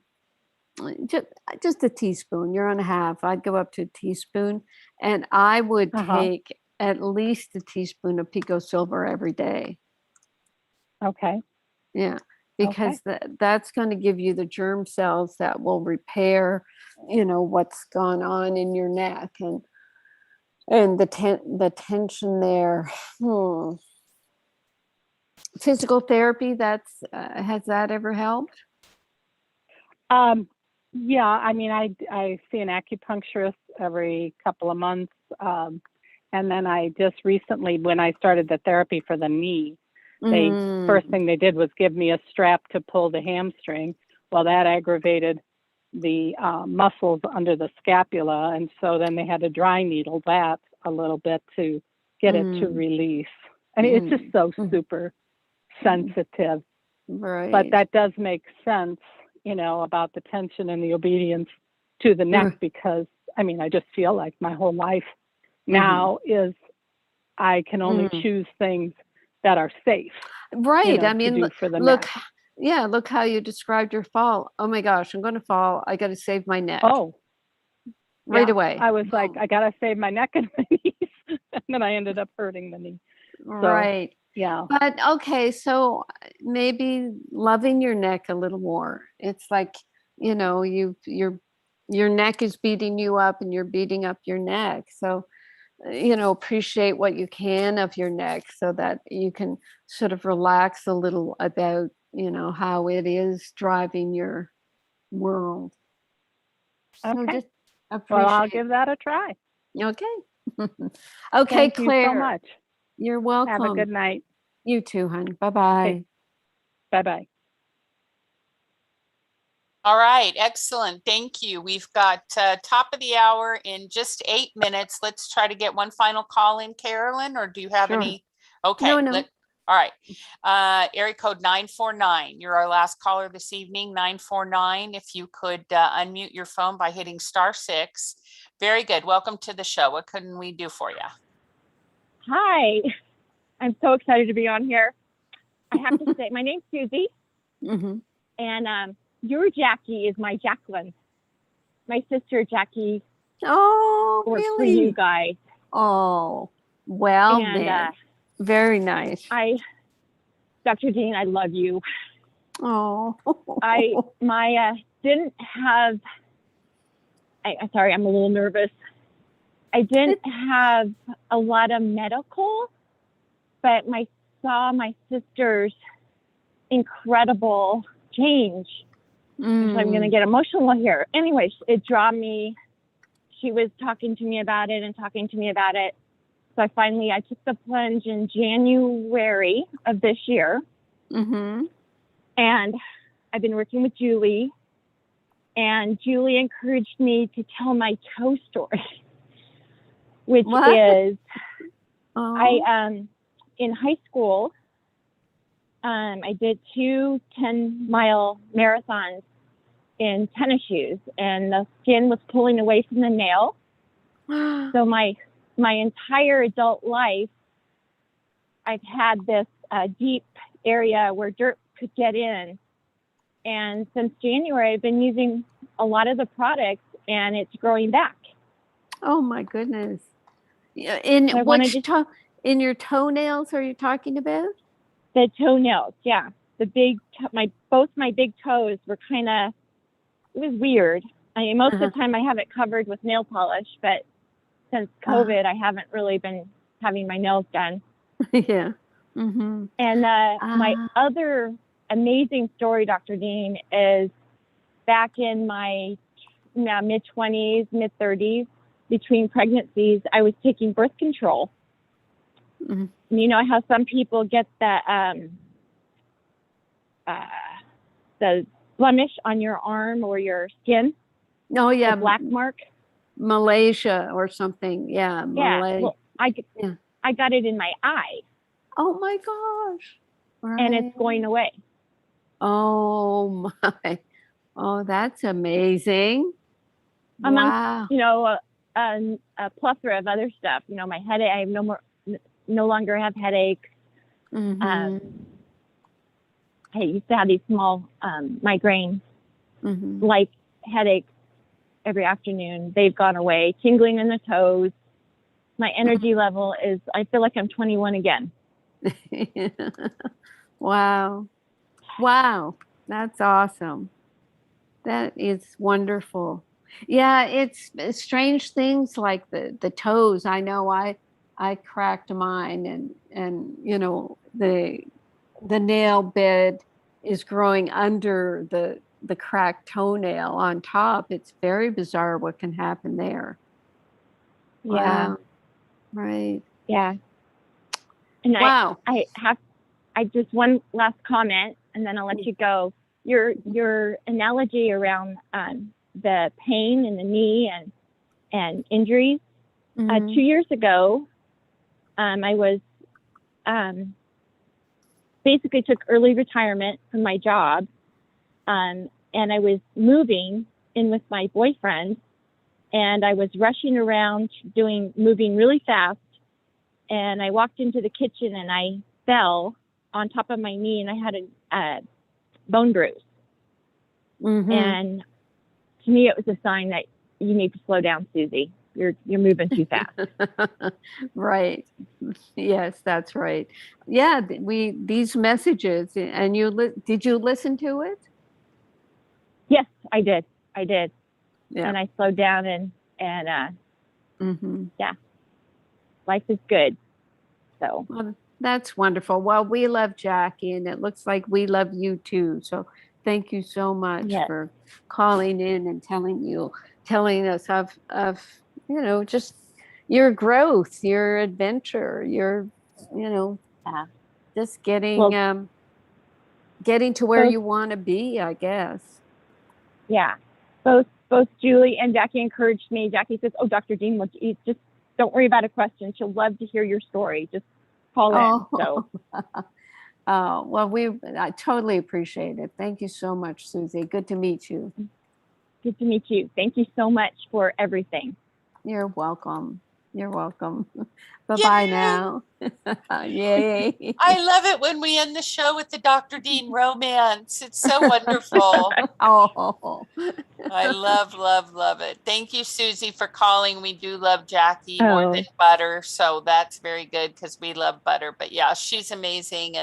just a teaspoon. You're on a 1/2. I'd go up to a teaspoon, and I would take at least a teaspoon of Pico Silver every day. Okay. Yeah, because that's going to give you the germ cells that will repair, what's gone on in your neck and the tension there. Physical therapy, has that ever helped? Yeah, I mean, I see an acupuncturist every couple of months. And then I just recently, when I started the therapy for the knee, first thing they did was give me a strap to pull the hamstring. Well, that aggravated the muscles under the scapula. And so then they had to dry needle that a little bit to get it to release. And it's just so super sensitive. Right. But that does make sense, about the tension and the obedience to the neck, because, I mean, I just feel like my whole life now is I can only choose things that are safe. Right. I mean, look, look how you described your fall. Oh my gosh, I'm going to fall. I got to save my neck. Oh, right away. I was like, I gotta save my neck and my knees, and then I ended up hurting the knee. Right. Yeah. But okay, so maybe loving your neck a little more. It's like, your neck is beating you up and you're beating up your neck. So, appreciate what you can of your neck so that you can sort of relax a little about, how it is driving your world. So Okay. just Well, I'll appreciate. give that a try. Okay. Okay, Thank Claire. you so much. You're welcome. Have a good night. You too, hon. Bye-bye. Okay. Bye-bye. All right, excellent. Thank you. We've got top of the hour in just 8 minutes. Let's try to get one final call in, Carolyn, or do you have Sure. any? Okay. No. All right. Area code 949. You're our last caller this evening, 949. If you could unmute your phone by hitting *6. Very good. Welcome to the show. What can we do for you? Hi. I'm so excited to be on here. I have to say, my name's Susie, and your Jackie is my Jacqueline. My sister Jackie works for you guys. Oh, well, and very nice. Dr. Dean, I love you. Oh, didn't have. Sorry, I'm a little nervous. I didn't have a lot of medical, but saw my sister's incredible change. So I'm going to get emotional here. Anyways, it drew me. She was talking to me about it. So I took the plunge in January of this year. And I've been working with Julie. And Julie encouraged me to tell my toe story, which is in high school, I did 2 10-mile marathons in tennis shoes, and the skin was pulling away from the nail. So my entire adult life, I've had this deep area where dirt could get in. And since January, I've been using a lot of the products, and it's growing back. Oh my goodness! In your toenails are you talking about? The toenails, yeah. Both my big toes were kind of. It was weird. I mean, most of the time I have it covered with nail polish, but since COVID, I haven't really been having my nails done. Yeah. And my other amazing story, Dr. Dean, is back in my mid-20s, mid-30s, between pregnancies, I was taking birth control. And you know how some people get the blemish on your arm or your skin? Oh, yeah. The black mark? Malaysia or something. Yeah. Yeah. Well, I got it in my eye. Oh, my gosh. Right. And it's going away. Oh, my. Oh, that's amazing. Amongst, a plethora of other stuff. My headache, I have no longer have headaches. I used to have these small migraines, like headaches every afternoon. They've gone away. Tingling in the toes. My energy level is, I feel like I'm 21 again. Wow. That's awesome. That is wonderful. Yeah, it's strange things like the toes. I know I cracked mine and the nail bed is growing under the cracked toenail on top. It's very bizarre what can happen there. Yeah. Wow. Right. Yeah. And wow. I just one last comment and then I'll let you go. Your analogy around the pain in the knee and injuries. 2 years ago, I was basically took early retirement from my job, and I was moving in with my boyfriend, and I was rushing around moving really fast, and I walked into the kitchen and I fell on top of my knee, and I had a bone bruise. And to me, it was a sign that you need to slow down, Susie. You're moving too fast. Right. Yes, that's right. Yeah, these messages, and did you listen to it? Yes, I did. Yeah. And I slowed down and yeah, life is good. So well, that's wonderful. Well, we love Jackie, and it looks like we love you too. So thank you so much for calling in and telling us of just your growth, your adventure, your just getting to where you want to be, I guess. Yeah. Both Julie and Jackie encouraged me. Jackie says, "Oh, Dr. Dean, just don't worry about a question. She'll love to hear your story. Just call in." So. Well, I totally appreciate it. Thank you so much, Susie. Good to meet you. Good to meet you. Thank you so much for everything. You're welcome. Bye-bye now. Yay. I love it when we end the show with the Dr. Dean romance. It's so wonderful. I love it. Thank you, Susie, for calling. We do love Jackie more than butter. So that's very good because we love butter. But yeah, she's amazing.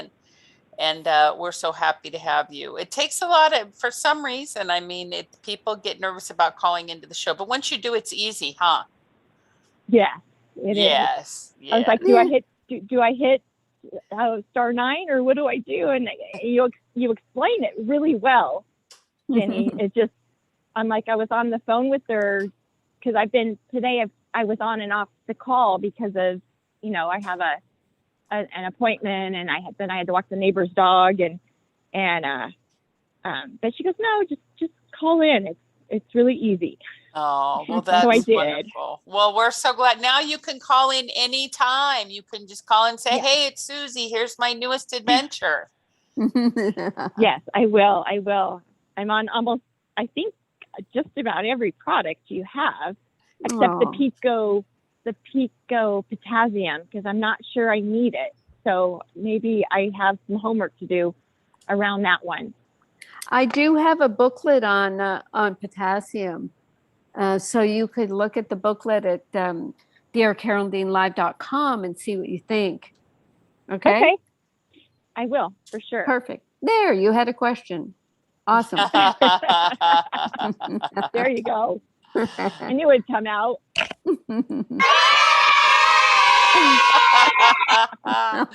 And we're so happy to have you. It takes a lot for some reason. I mean, people get nervous about calling into the show, but once you do, it's easy, huh? Yeah, it is. I was like, do I hit *9 or what do I do? And you explain it really well, Jenny. It just, I'm like, I was on the phone with her because I was on and off the call because of, I have an appointment and I had to walk the neighbor's dog but she goes, no, just call in. It's really easy. Oh, well, that's wonderful. Well, we're so glad. Now you can call in anytime. You can just call and say, hey, it's Susie. Here's my newest adventure. Yes, I will. I'm on almost, I think, just about every product you have, except the Pico Potassium, because I'm not sure I need it. So maybe I have some homework to do around that one. I do have a booklet on potassium. So you could look at the booklet at drcarolyndeanlive.com and see what you think. Okay? I will, for sure. Perfect. There, you had a question. Awesome. There you go. I knew it'd come out. I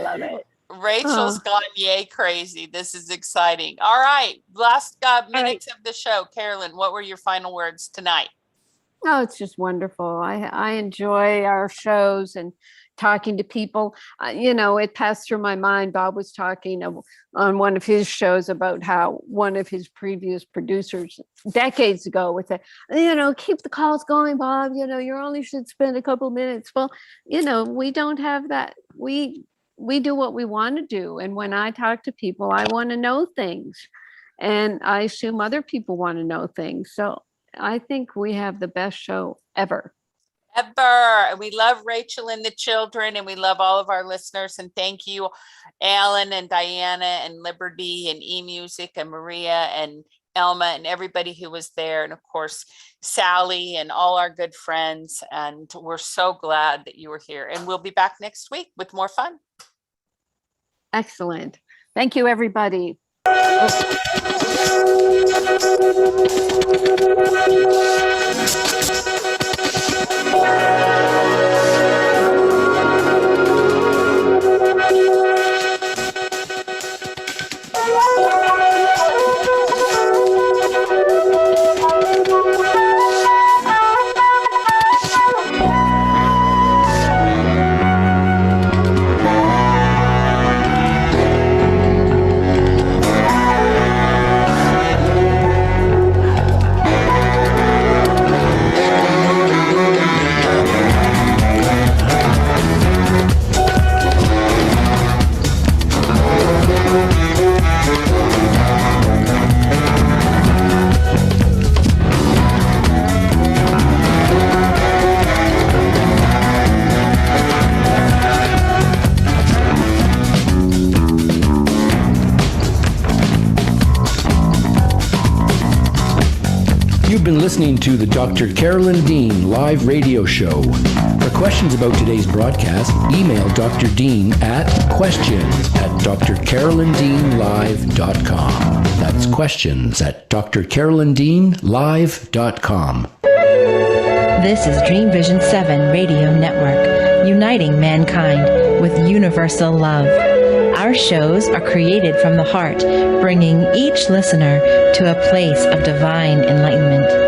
love it. Rachel's gone yay crazy. This is exciting. All right. Last minutes of the show. Carolyn, what were your final words tonight? Oh, it's just wonderful. I enjoy our shows and talking to people. It passed through my mind. Bob was talking on one of his shows about how one of his previous producers decades ago would say, keep the calls going, Bob. You only should spend a couple minutes. Well, we don't have that. We do what we want to do. And when I talk to people, I want to know things. And I assume other people want to know things. So I think we have the best show ever. And we love Rachel and the children, and we love all of our listeners. And thank you, Alan and Diana and Liberty and eMusic and Maria and Elma and everybody who was there. And of course, Sally and all our good friends. And we're so glad that you were here. And we'll be back next week with more fun. Excellent. Thank you, everybody. to the Dr. Carolyn Dean live radio show. For questions about today's broadcast, email Dr. Dean at questions@drcarolyndeanlive.com. That's questions@drcarolyndeanlive.com. This is Dream Vision 7 Radio Network, uniting mankind with universal love. Our shows are created from the heart, bringing each listener to a place of divine enlightenment.